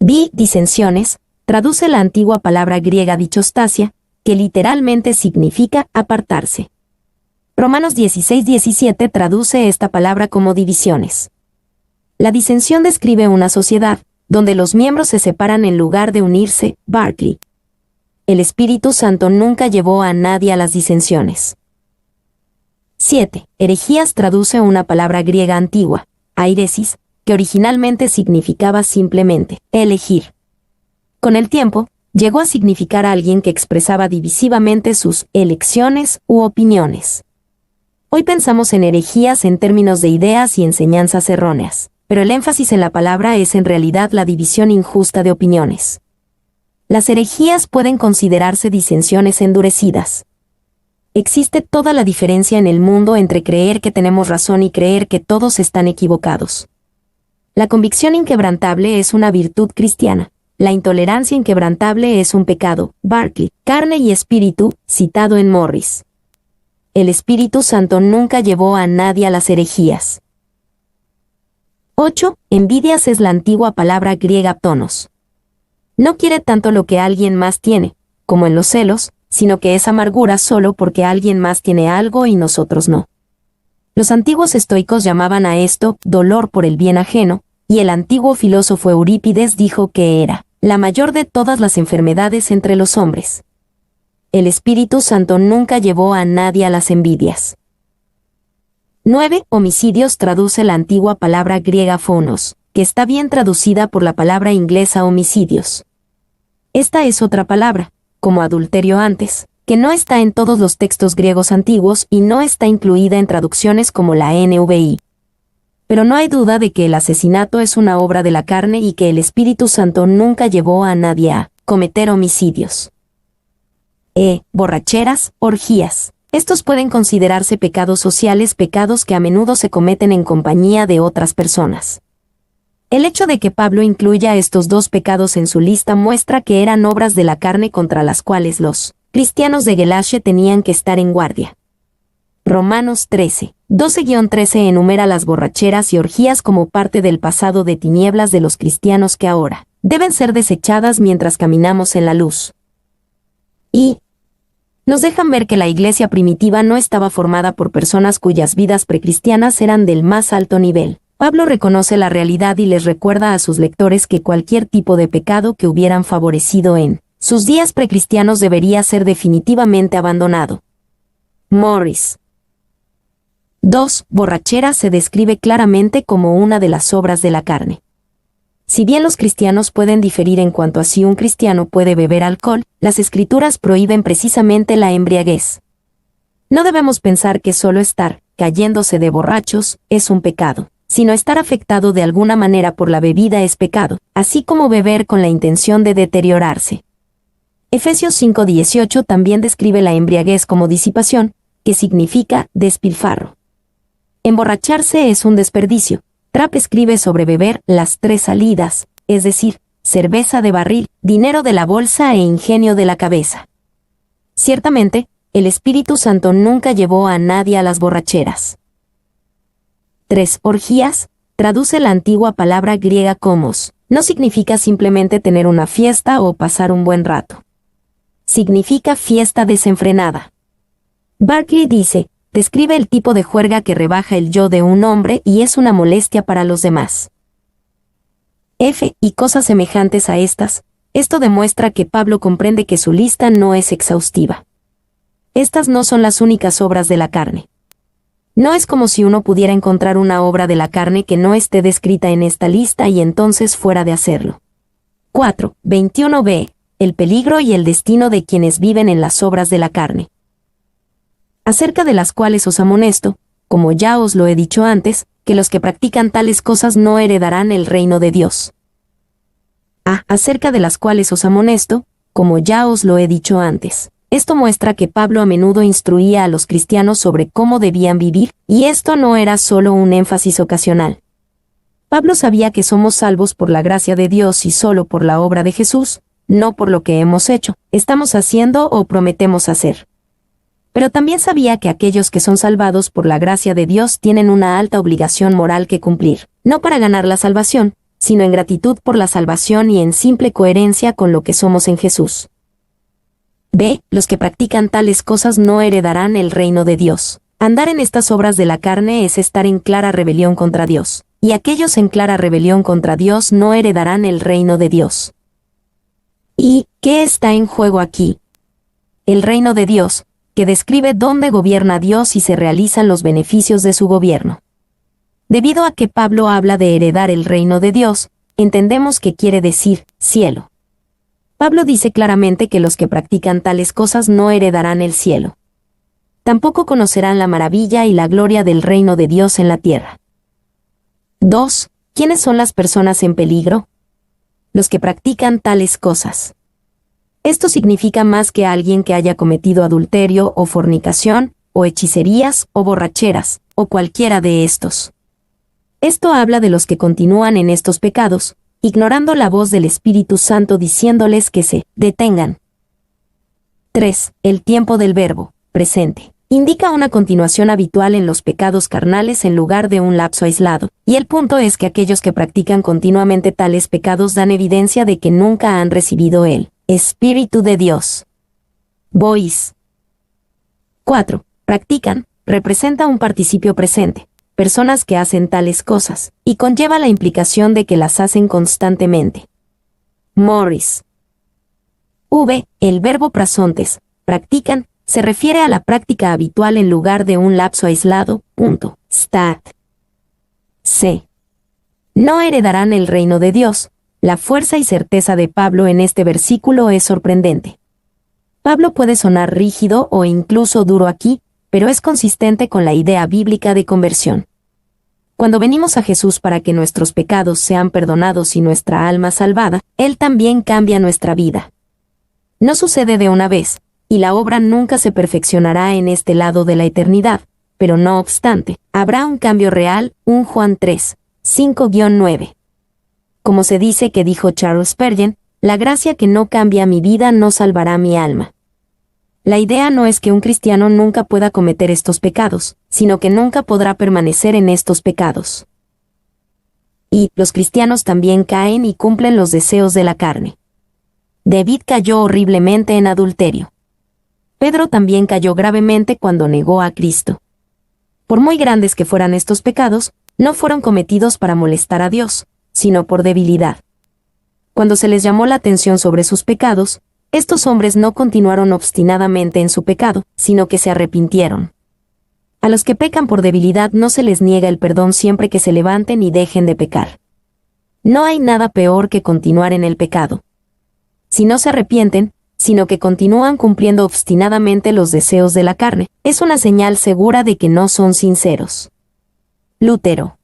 S1: Disensiones, traduce la antigua palabra griega dichostasia, que literalmente significa apartarse. Romanos 16:17 traduce esta palabra como divisiones. La disensión describe una sociedad, donde los miembros se separan en lugar de unirse. Barclay. El Espíritu Santo nunca llevó a nadie a las disensiones. 7. Herejías traduce una palabra griega antigua, airesis, que originalmente significaba simplemente elegir. Con el tiempo, llegó a significar a alguien que expresaba divisivamente sus elecciones u opiniones. Hoy pensamos en herejías en términos de ideas y enseñanzas erróneas, pero el énfasis en la palabra es en realidad la división injusta de opiniones. Las herejías pueden considerarse disensiones endurecidas. Existe toda la diferencia en el mundo entre creer que tenemos razón y creer que todos están equivocados. La convicción inquebrantable es una virtud cristiana. La intolerancia inquebrantable es un pecado. Barclay, Carne y Espíritu, citado en Morris. El Espíritu Santo nunca llevó a nadie a las herejías. 8. Envidias es la antigua palabra griega ptonos. No quiere tanto lo que alguien más tiene, como en los celos, sino que es amargura solo porque alguien más tiene algo y nosotros no. Los antiguos estoicos llamaban a esto dolor por el bien ajeno, y el antiguo filósofo Eurípides dijo que era la mayor de todas las enfermedades entre los hombres. El Espíritu Santo nunca llevó a nadie a las envidias. 9. Homicidios traduce la antigua palabra griega phonos, que está bien traducida por la palabra inglesa homicidios. Esta es otra palabra, como adulterio antes, que no está en todos los textos griegos antiguos y no está incluida en traducciones como la NVI. Pero no hay duda de que el asesinato es una obra de la carne y que el Espíritu Santo nunca llevó a nadie a cometer homicidios. Borracheras, orgías. Estos pueden considerarse pecados sociales, pecados que a menudo se cometen en compañía de otras personas. El hecho de que Pablo incluya estos dos pecados en su lista muestra que eran obras de la carne contra las cuales los cristianos de Galacia tenían que estar en guardia. Romanos 13, 12-13 enumera las borracheras y orgías como parte del pasado de tinieblas de los cristianos que ahora deben ser desechadas mientras caminamos en la luz. Y nos dejan ver que la iglesia primitiva no estaba formada por personas cuyas vidas precristianas eran del más alto nivel. Pablo reconoce la realidad y les recuerda a sus lectores que cualquier tipo de pecado que hubieran favorecido en sus días precristianos debería ser definitivamente abandonado. Morris. 2. Borrachera se describe claramente como una de las obras de la carne. Si bien los cristianos pueden diferir en cuanto a si un cristiano puede beber alcohol, las Escrituras prohíben precisamente la embriaguez. No debemos pensar que solo estar cayéndose de borrachos es un pecado, sino estar afectado de alguna manera por la bebida es pecado, así como beber con la intención de deteriorarse. Efesios 5:18 también describe la embriaguez como disipación, que significa despilfarro. Emborracharse es un desperdicio. Trapp escribe sobre beber las tres salidas, es decir, cerveza de barril, dinero de la bolsa e ingenio de la cabeza. Ciertamente, el Espíritu Santo nunca llevó a nadie a las borracheras. 3. Orgías, traduce la antigua palabra griega komos, no significa simplemente tener una fiesta o pasar un buen rato. Significa fiesta desenfrenada. Barclay dice, describe el tipo de juerga que rebaja el yo de un hombre y es una molestia para los demás. Y cosas semejantes a estas, esto demuestra que Pablo comprende que su lista no es exhaustiva. Estas no son las únicas obras de la carne. No es como si uno pudiera encontrar una obra de la carne que no esté descrita en esta lista y entonces fuera de hacerlo. 4. 21b. El peligro y el destino de quienes viven en las obras de la carne. Acerca de las cuales os amonesto, como ya os lo he dicho antes, que los que practican tales cosas no heredarán el reino de Dios. Acerca de las cuales os amonesto, como ya os lo he dicho antes. Esto muestra que Pablo a menudo instruía a los cristianos sobre cómo debían vivir, y esto no era solo un énfasis ocasional. Pablo sabía que somos salvos por la gracia de Dios y solo por la obra de Jesús, no por lo que hemos hecho, estamos haciendo o prometemos hacer. Pero también sabía que aquellos que son salvados por la gracia de Dios tienen una alta obligación moral que cumplir, no para ganar la salvación, sino en gratitud por la salvación y en simple coherencia con lo que somos en Jesús. B. Los que practican tales cosas no heredarán el reino de Dios. Andar en estas obras de la carne es estar en clara rebelión contra Dios, y aquellos en clara rebelión contra Dios no heredarán el reino de Dios. ¿Y qué está en juego aquí? El reino de Dios, que describe dónde gobierna Dios y se realizan los beneficios de su gobierno. Debido a que Pablo habla de heredar el reino de Dios, entendemos que quiere decir cielo. Pablo dice claramente que los que practican tales cosas no heredarán el cielo. Tampoco conocerán la maravilla y la gloria del reino de Dios en la tierra. 2. ¿Quiénes son las personas en peligro? Los que practican tales cosas. Esto significa más que alguien que haya cometido adulterio o fornicación, o hechicerías o borracheras, o cualquiera de estos. Esto habla de los que continúan en estos pecados, ignorando la voz del Espíritu Santo diciéndoles que se detengan. 3. El tiempo del verbo, presente. Indica una continuación habitual en los pecados carnales en lugar de un lapso aislado, y el punto es que aquellos que practican continuamente tales pecados dan evidencia de que nunca han recibido el Espíritu de Dios. Bois. 4. Practican, representa un participio presente, personas que hacen tales cosas, y conlleva la implicación de que las hacen constantemente. Morris. V. El verbo prasontes, practican, se refiere a la práctica habitual en lugar de un lapso aislado. Stat. C. No heredarán el reino de Dios. La fuerza y certeza de Pablo en este versículo es sorprendente. Pablo puede sonar rígido o incluso duro aquí, pero es consistente con la idea bíblica de conversión. Cuando venimos a Jesús para que nuestros pecados sean perdonados y nuestra alma salvada, Él también cambia nuestra vida. No sucede de una vez, y la obra nunca se perfeccionará en este lado de la eternidad, pero no obstante, habrá un cambio real. 1 Juan 3, 5-9. Como se dice que dijo Charles Spurgeon, la gracia que no cambia mi vida no salvará mi alma. La idea no es que un cristiano nunca pueda cometer estos pecados, sino que nunca podrá permanecer en estos pecados. Y los cristianos también caen y cumplen los deseos de la carne. David cayó horriblemente en adulterio. Pedro también cayó gravemente cuando negó a Cristo. Por muy grandes que fueran estos pecados, no fueron cometidos para molestar a Dios, sino por debilidad. Cuando se les llamó la atención sobre sus pecados, estos hombres no continuaron obstinadamente en su pecado, sino que se arrepintieron. A los que pecan por debilidad no se les niega el perdón siempre que se levanten y dejen de pecar. No hay nada peor que continuar en el pecado. Si no se arrepienten, sino que continúan cumpliendo obstinadamente los deseos de la carne, es una señal segura de que no son sinceros. Lutero.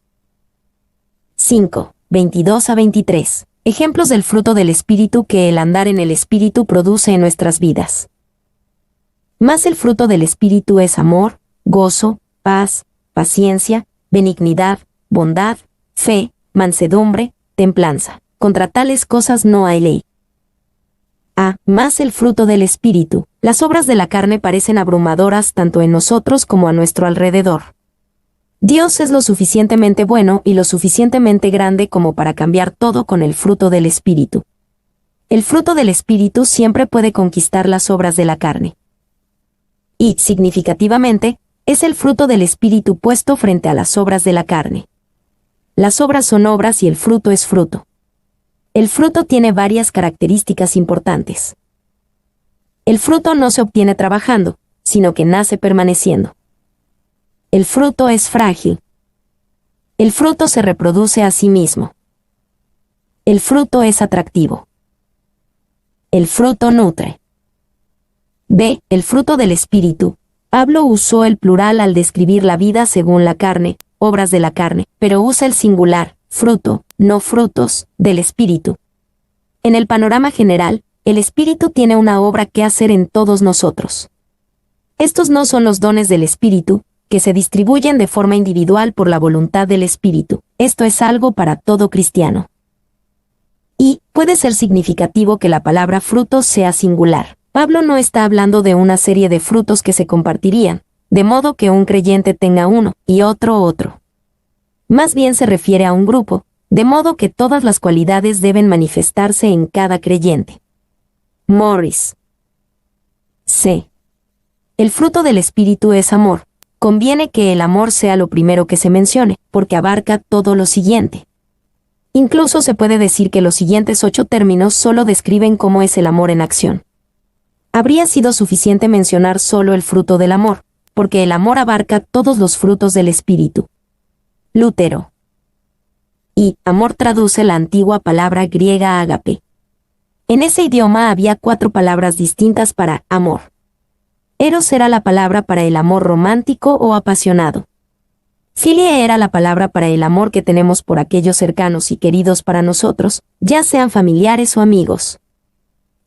S1: 5. 22-23. Ejemplos del fruto del Espíritu que el andar en el Espíritu produce en nuestras vidas. Mas el fruto del Espíritu es amor, gozo, paz, paciencia, benignidad, bondad, fe, mansedumbre, templanza. Contra tales cosas no hay ley. Más el fruto del Espíritu. Las obras de la carne parecen abrumadoras tanto en nosotros como a nuestro alrededor. Dios es lo suficientemente bueno y lo suficientemente grande como para cambiar todo con el fruto del Espíritu. El fruto del Espíritu siempre puede conquistar las obras de la carne. Y, significativamente, es el fruto del Espíritu puesto frente a las obras de la carne. Las obras son obras y el fruto es fruto. El fruto tiene varias características importantes. El fruto no se obtiene trabajando, sino que nace permaneciendo. El fruto es frágil. El fruto se reproduce a sí mismo. El fruto es atractivo. El fruto nutre. B. El fruto del Espíritu. Pablo usó el plural al describir la vida según la carne, obras de la carne, pero usa el singular, fruto, no frutos, del Espíritu. En el panorama general, el Espíritu tiene una obra que hacer en todos nosotros. Estos no son los dones del Espíritu, que se distribuyen de forma individual por la voluntad del Espíritu. Esto es algo para todo cristiano. Y puede ser significativo que la palabra frutos sea singular. Pablo no está hablando de una serie de frutos que se compartirían, de modo que un creyente tenga uno y otro. Más bien se refiere a un grupo, de modo que todas las cualidades deben manifestarse en cada creyente. Morris. C. El fruto del Espíritu es amor. Conviene que el amor sea lo primero que se mencione, porque abarca todo lo siguiente. Incluso se puede decir que los siguientes 8 términos solo describen cómo es el amor en acción. Habría sido suficiente mencionar solo el fruto del amor, porque el amor abarca todos los frutos del Espíritu. Lutero. Y amor traduce la antigua palabra griega ágape. En ese idioma había 4 palabras distintas para amor. Eros era la palabra para el amor romántico o apasionado. Philia era la palabra para el amor que tenemos por aquellos cercanos y queridos para nosotros, ya sean familiares o amigos.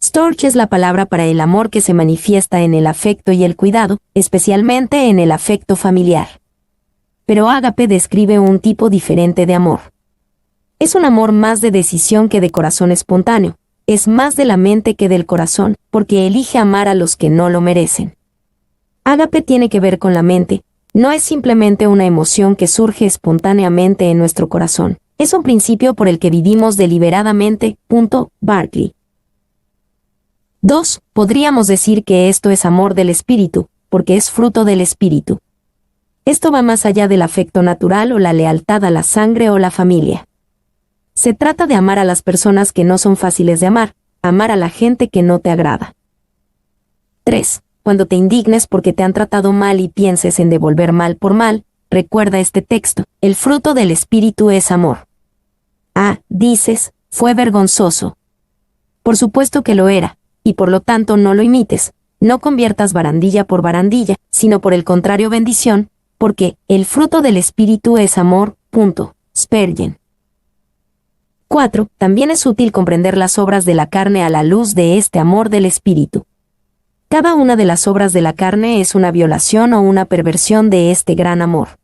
S1: Storge es la palabra para el amor que se manifiesta en el afecto y el cuidado, especialmente en el afecto familiar. Pero ágape describe un tipo diferente de amor. Es un amor más de decisión que de corazón espontáneo, es más de la mente que del corazón, porque elige amar a los que no lo merecen. Ágape tiene que ver con la mente, no es simplemente una emoción que surge espontáneamente en nuestro corazón, es un principio por el que vivimos deliberadamente. Barclay. 2. Podríamos decir que esto es amor del Espíritu, porque es fruto del Espíritu. Esto va más allá del afecto natural o la lealtad a la sangre o la familia. Se trata de amar a las personas que no son fáciles de amar a la gente que no te agrada. 3. Cuando te indignes porque te han tratado mal y pienses en devolver mal por mal, recuerda este texto, el fruto del Espíritu es amor. Dices, fue vergonzoso. Por supuesto que lo era, y por lo tanto no lo imites, no conviertas barandilla por barandilla, sino por el contrario bendición, porque el fruto del Espíritu es amor. Spurgeon. 4. También es útil comprender las obras de la carne a la luz de este amor del Espíritu. Cada una de las obras de la carne es una violación o una perversión de este gran amor.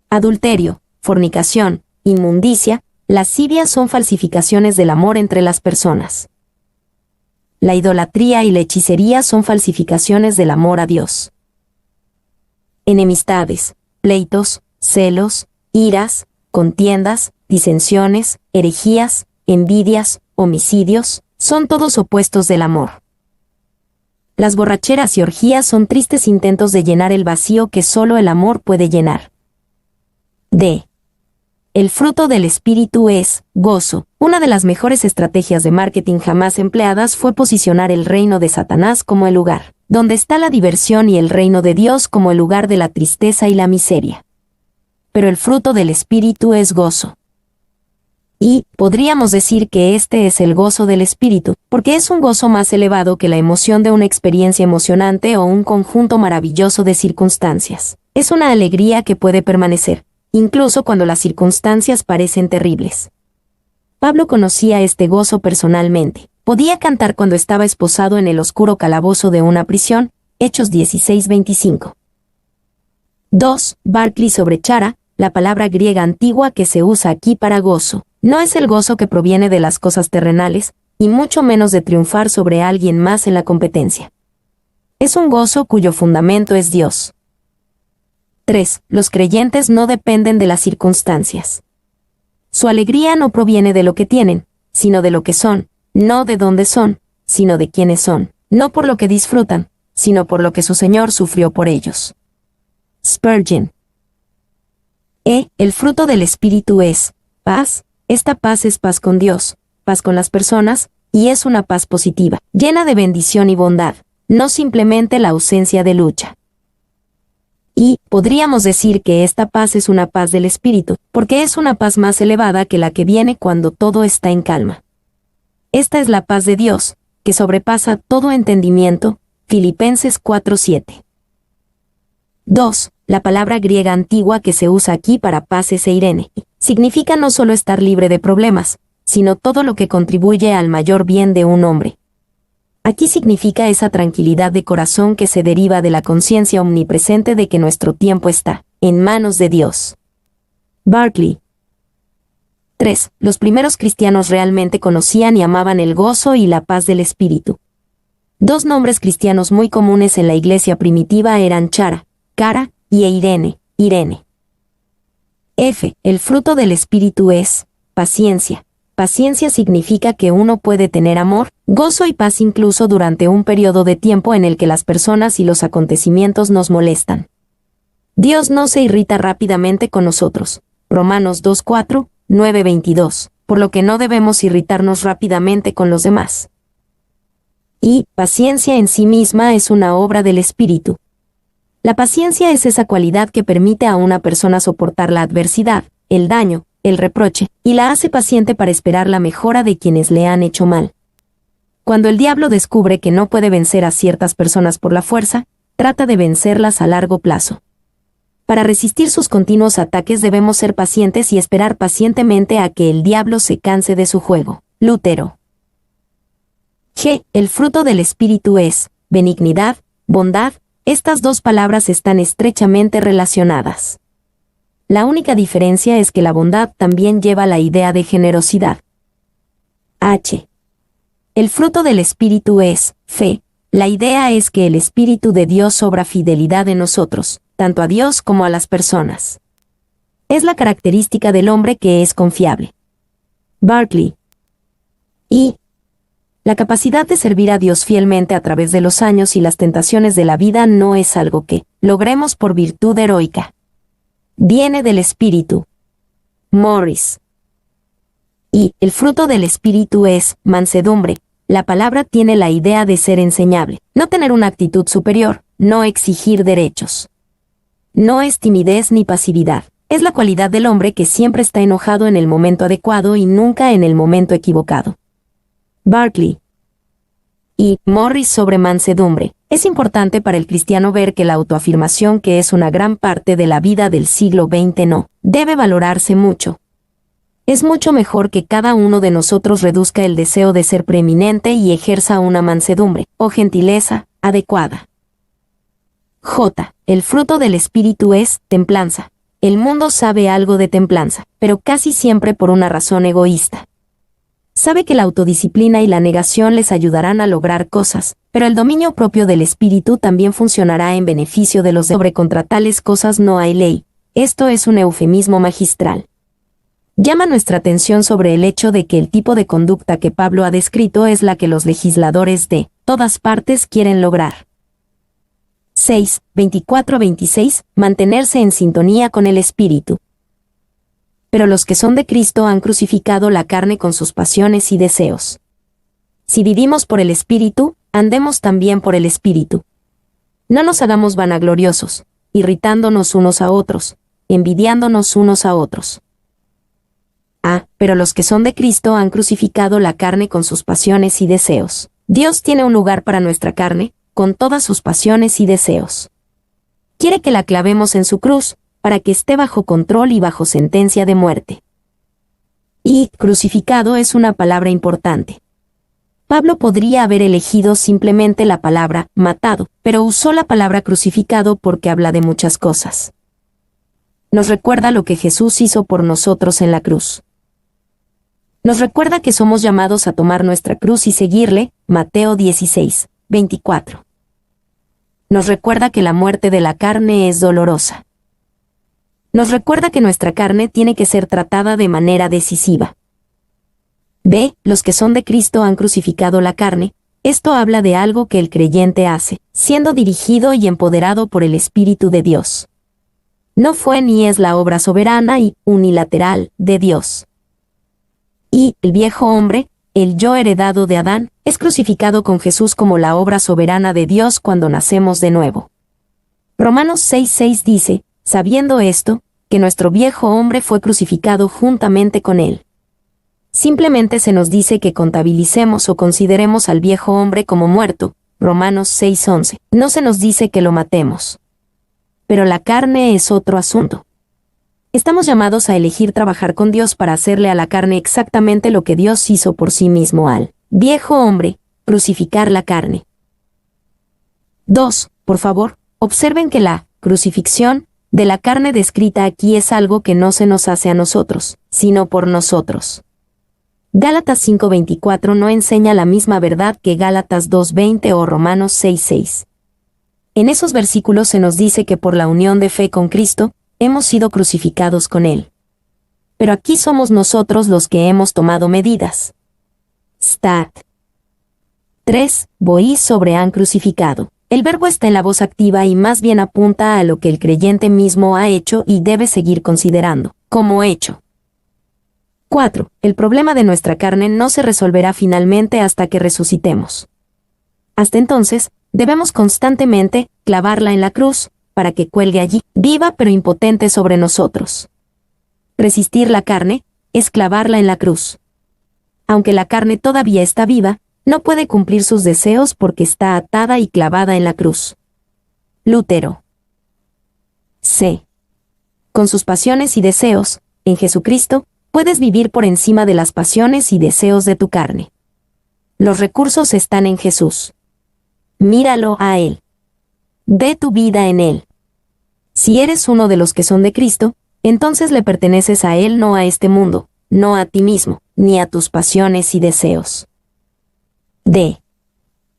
S1: Adulterio, fornicación, inmundicia, lascivia son falsificaciones del amor entre las personas. La idolatría y la hechicería son falsificaciones del amor a Dios. Enemistades, pleitos, celos, iras, contiendas, disensiones, herejías, envidias, homicidios, son todos opuestos del amor. Las borracheras y orgías son tristes intentos de llenar el vacío que solo el amor puede llenar. D. El fruto del Espíritu es gozo. Una de las mejores estrategias de marketing jamás empleadas fue posicionar el reino de Satanás como el lugar donde está la diversión y el reino de Dios como el lugar de la tristeza y la miseria. Pero el fruto del Espíritu es gozo. Y podríamos decir que este es el gozo del Espíritu, porque es un gozo más elevado que la emoción de una experiencia emocionante o un conjunto maravilloso de circunstancias. Es una alegría que puede permanecer, incluso cuando las circunstancias parecen terribles. Pablo conocía este gozo personalmente. Podía cantar cuando estaba esposado en el oscuro calabozo de una prisión, Hechos 16:25. 2. Barclay sobre chara, la palabra griega antigua que se usa aquí para gozo. No es el gozo que proviene de las cosas terrenales, y mucho menos de triunfar sobre alguien más en la competencia. Es un gozo cuyo fundamento es Dios. 3. Los creyentes no dependen de las circunstancias. Su alegría no proviene de lo que tienen, sino de lo que son, no de dónde son, sino de quiénes son, no por lo que disfrutan, sino por lo que su Señor sufrió por ellos. Spurgeon. El fruto del Espíritu es paz. Esta paz es paz con Dios, paz con las personas, y es una paz positiva, llena de bendición y bondad, no simplemente la ausencia de lucha. Y podríamos decir que esta paz es una paz del espíritu, porque es una paz más elevada que la que viene cuando todo está en calma. Esta es la paz de Dios, que sobrepasa todo entendimiento. Filipenses 4:7. 2. La palabra griega antigua que se usa aquí para paz es eirene. Significa no solo estar libre de problemas, sino todo lo que contribuye al mayor bien de un hombre. Aquí significa esa tranquilidad de corazón que se deriva de la conciencia omnipresente de que nuestro tiempo está en manos de Dios. Barclay. 3. Los primeros cristianos realmente conocían y amaban el gozo y la paz del espíritu. Dos nombres cristianos muy comunes en la iglesia primitiva eran Chara, Cara, y Eirene, Irene. F. El fruto del espíritu es paciencia. Paciencia significa que uno puede tener amor, gozo y paz incluso durante un periodo de tiempo en el que las personas y los acontecimientos nos molestan. Dios no se irrita rápidamente con nosotros. Romanos 2:4, 9:22, por lo que no debemos irritarnos rápidamente con los demás. Y paciencia en sí misma es una obra del espíritu. La paciencia es esa cualidad que permite a una persona soportar la adversidad, el daño, el reproche, y la hace paciente para esperar la mejora de quienes le han hecho mal. Cuando el diablo descubre que no puede vencer a ciertas personas por la fuerza, trata de vencerlas a largo plazo. Para resistir sus continuos ataques debemos ser pacientes y esperar pacientemente a que el diablo se canse de su juego. Lutero. G. El fruto del espíritu es benignidad, bondad. Estas dos palabras están estrechamente relacionadas. La única diferencia es que la bondad también lleva la idea de generosidad. H. El fruto del espíritu es fe. La idea es que el espíritu de Dios obra fidelidad en nosotros, tanto a Dios como a las personas. Es la característica del hombre que es confiable. Barclay. Y la capacidad de servir a Dios fielmente a través de los años y las tentaciones de la vida no es algo que logremos por virtud heroica. Viene del Espíritu. Morris. Y el fruto del Espíritu es mansedumbre. La palabra tiene la idea de ser enseñable, no tener una actitud superior, no exigir derechos. No es timidez ni pasividad. Es la cualidad del hombre que siempre está enojado en el momento adecuado y nunca en el momento equivocado. Barclay. Y Morris sobre mansedumbre. Es importante para el cristiano ver que la autoafirmación, que es una gran parte de la vida del siglo XX, no debe valorarse mucho. Es mucho mejor que cada uno de nosotros reduzca el deseo de ser preeminente y ejerza una mansedumbre o gentileza adecuada. J. El fruto del espíritu es templanza. El mundo sabe algo de templanza, pero casi siempre por una razón egoísta. Sabe que la autodisciplina y la negación les ayudarán a lograr cosas, pero el dominio propio del espíritu también funcionará en beneficio de los demás. Sobre contra tales cosas no hay ley. Esto es un eufemismo magistral. Llama nuestra atención sobre el hecho de que el tipo de conducta que Pablo ha descrito es la que los legisladores de todas partes quieren lograr. 6, 24-26, mantenerse en sintonía con el espíritu. Pero los que son de Cristo han crucificado la carne con sus pasiones y deseos. Si vivimos por el Espíritu, andemos también por el Espíritu. No nos hagamos vanagloriosos, irritándonos unos a otros, envidiándonos unos a otros. Pero los que son de Cristo han crucificado la carne con sus pasiones y deseos. Dios tiene un lugar para nuestra carne, con todas sus pasiones y deseos. Quiere que la clavemos en su cruz, para que esté bajo control y bajo sentencia de muerte. Y crucificado es una palabra importante. Pablo podría haber elegido simplemente la palabra matado, pero usó la palabra crucificado porque habla de muchas cosas. Nos recuerda lo que Jesús hizo por nosotros en la cruz. Nos recuerda que somos llamados a tomar nuestra cruz y seguirle, Mateo 16, 24. Nos recuerda que la muerte de la carne es dolorosa. Nos recuerda que nuestra carne tiene que ser tratada de manera decisiva. B. Los que son de Cristo han crucificado la carne. Esto habla de algo que el creyente hace, siendo dirigido y empoderado por el Espíritu de Dios. No fue ni es la obra soberana y unilateral de Dios. Y el viejo hombre, el yo heredado de Adán, es crucificado con Jesús como la obra soberana de Dios cuando nacemos de nuevo. Romanos 6:6 dice, sabiendo esto, que nuestro viejo hombre fue crucificado juntamente con él. Simplemente se nos dice que contabilicemos o consideremos al viejo hombre como muerto, Romanos 6:11. No se nos dice que lo matemos. Pero la carne es otro asunto. Estamos llamados a elegir trabajar con Dios para hacerle a la carne exactamente lo que Dios hizo por sí mismo al viejo hombre, crucificar la carne. 2. Por favor, observen que la crucifixión de la carne descrita aquí es algo que no se nos hace a nosotros, sino por nosotros. Gálatas 5:24 no enseña la misma verdad que Gálatas 2:20 o Romanos 6:6. En esos versículos se nos dice que por la unión de fe con Cristo, hemos sido crucificados con Él. Pero aquí somos nosotros los que hemos tomado medidas. Stat. 3. Boí sobre han crucificado. El verbo está en la voz activa y más bien apunta a lo que el creyente mismo ha hecho y debe seguir considerando como hecho. 4. El problema de nuestra carne no se resolverá finalmente hasta que resucitemos. Hasta entonces, debemos constantemente clavarla en la cruz, para que cuelgue allí, viva pero impotente sobre nosotros. Resistir la carne es clavarla en la cruz. Aunque la carne todavía está viva, no puede cumplir sus deseos porque está atada y clavada en la cruz. Lutero. C. Con sus pasiones y deseos, en Jesucristo, puedes vivir por encima de las pasiones y deseos de tu carne. Los recursos están en Jesús. Míralo a Él. Ve tu vida en Él. Si eres uno de los que son de Cristo, entonces le perteneces a Él, no a este mundo, no a ti mismo, ni a tus pasiones y deseos. D.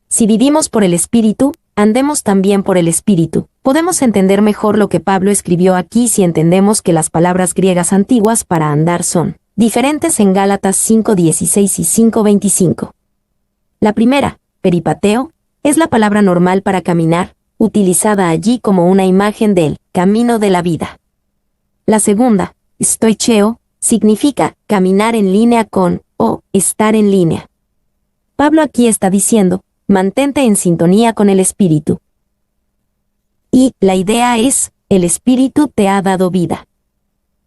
S1: Si vivimos por el Espíritu, andemos también por el Espíritu. Podemos entender mejor lo que Pablo escribió aquí si entendemos que las palabras griegas antiguas para andar son diferentes en Gálatas 5:16 y 5:25. La primera, peripateo, es la palabra normal para caminar, utilizada allí como una imagen del camino de la vida. La segunda, stoicheo, significa caminar en línea con, o estar en línea. Pablo aquí está diciendo, mantente en sintonía con el Espíritu. Y la idea es, el Espíritu te ha dado vida.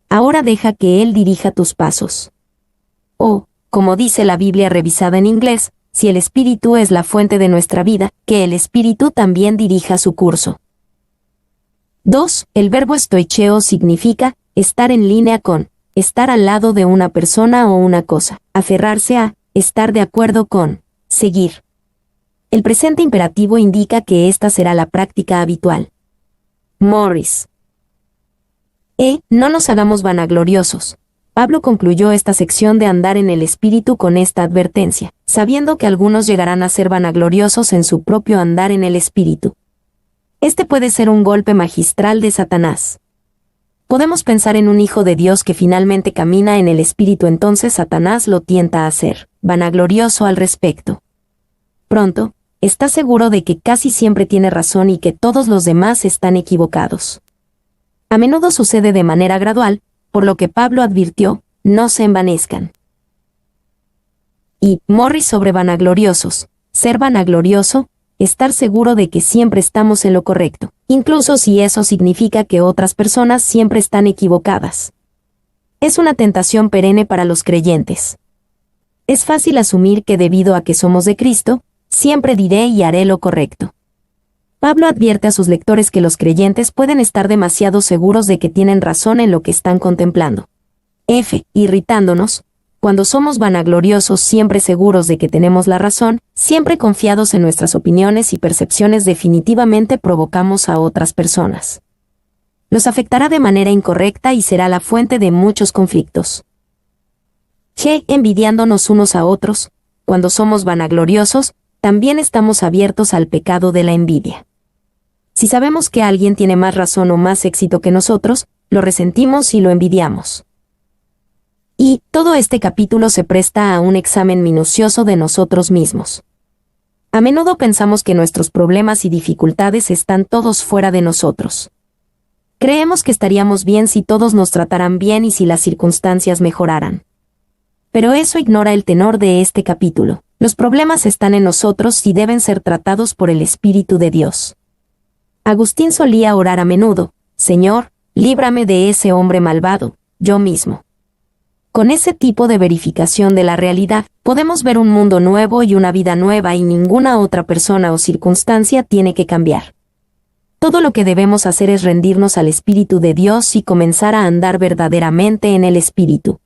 S1: Ahora deja que Él dirija tus pasos. O, como dice la Biblia revisada en inglés, si el Espíritu es la fuente de nuestra vida, que el Espíritu también dirija su curso. 2. El verbo stoicheo significa estar en línea con, estar al lado de una persona o una cosa, aferrarse a, estar de acuerdo con, seguir. El presente imperativo indica que esta será la práctica habitual. Morris. No nos hagamos vanagloriosos. Pablo concluyó esta sección de andar en el Espíritu con esta advertencia, sabiendo que algunos llegarán a ser vanagloriosos en su propio andar en el Espíritu. Este puede ser un golpe magistral de Satanás. Podemos pensar en un hijo de Dios que finalmente camina en el Espíritu, entonces Satanás lo tienta a ser vanaglorioso al respecto. Pronto, está seguro de que casi siempre tiene razón y que todos los demás están equivocados. A menudo sucede de manera gradual, por lo que Pablo advirtió, no se envanezcan. Y, Morris sobre vanagloriosos, ser vanaglorioso, estar seguro de que siempre estamos en lo correcto, incluso si eso significa que otras personas siempre están equivocadas. Es una tentación perenne para los creyentes. Es fácil asumir que debido a que somos de Cristo, siempre diré y haré lo correcto. Pablo advierte a sus lectores que los creyentes pueden estar demasiado seguros de que tienen razón en lo que están contemplando. Irritándonos, cuando somos vanagloriosos siempre seguros de que tenemos la razón, siempre confiados en nuestras opiniones y percepciones, definitivamente provocamos a otras personas. Los afectará de manera incorrecta y será la fuente de muchos conflictos. Envidiándonos unos a otros, cuando somos vanagloriosos, también estamos abiertos al pecado de la envidia. Si sabemos que alguien tiene más razón o más éxito que nosotros, lo resentimos y lo envidiamos. Y todo este capítulo se presta a un examen minucioso de nosotros mismos. A menudo pensamos que nuestros problemas y dificultades están todos fuera de nosotros. Creemos que estaríamos bien si todos nos trataran bien y si las circunstancias mejoraran. Pero eso ignora el tenor de este capítulo. Los problemas están en nosotros y deben ser tratados por el Espíritu de Dios. Agustín solía orar a menudo: Señor, líbrame de ese hombre malvado, yo mismo. Con ese tipo de verificación de la realidad, podemos ver un mundo nuevo y una vida nueva, y ninguna otra persona o circunstancia tiene que cambiar. Todo lo que debemos hacer es rendirnos al Espíritu de Dios y comenzar a andar verdaderamente en el Espíritu.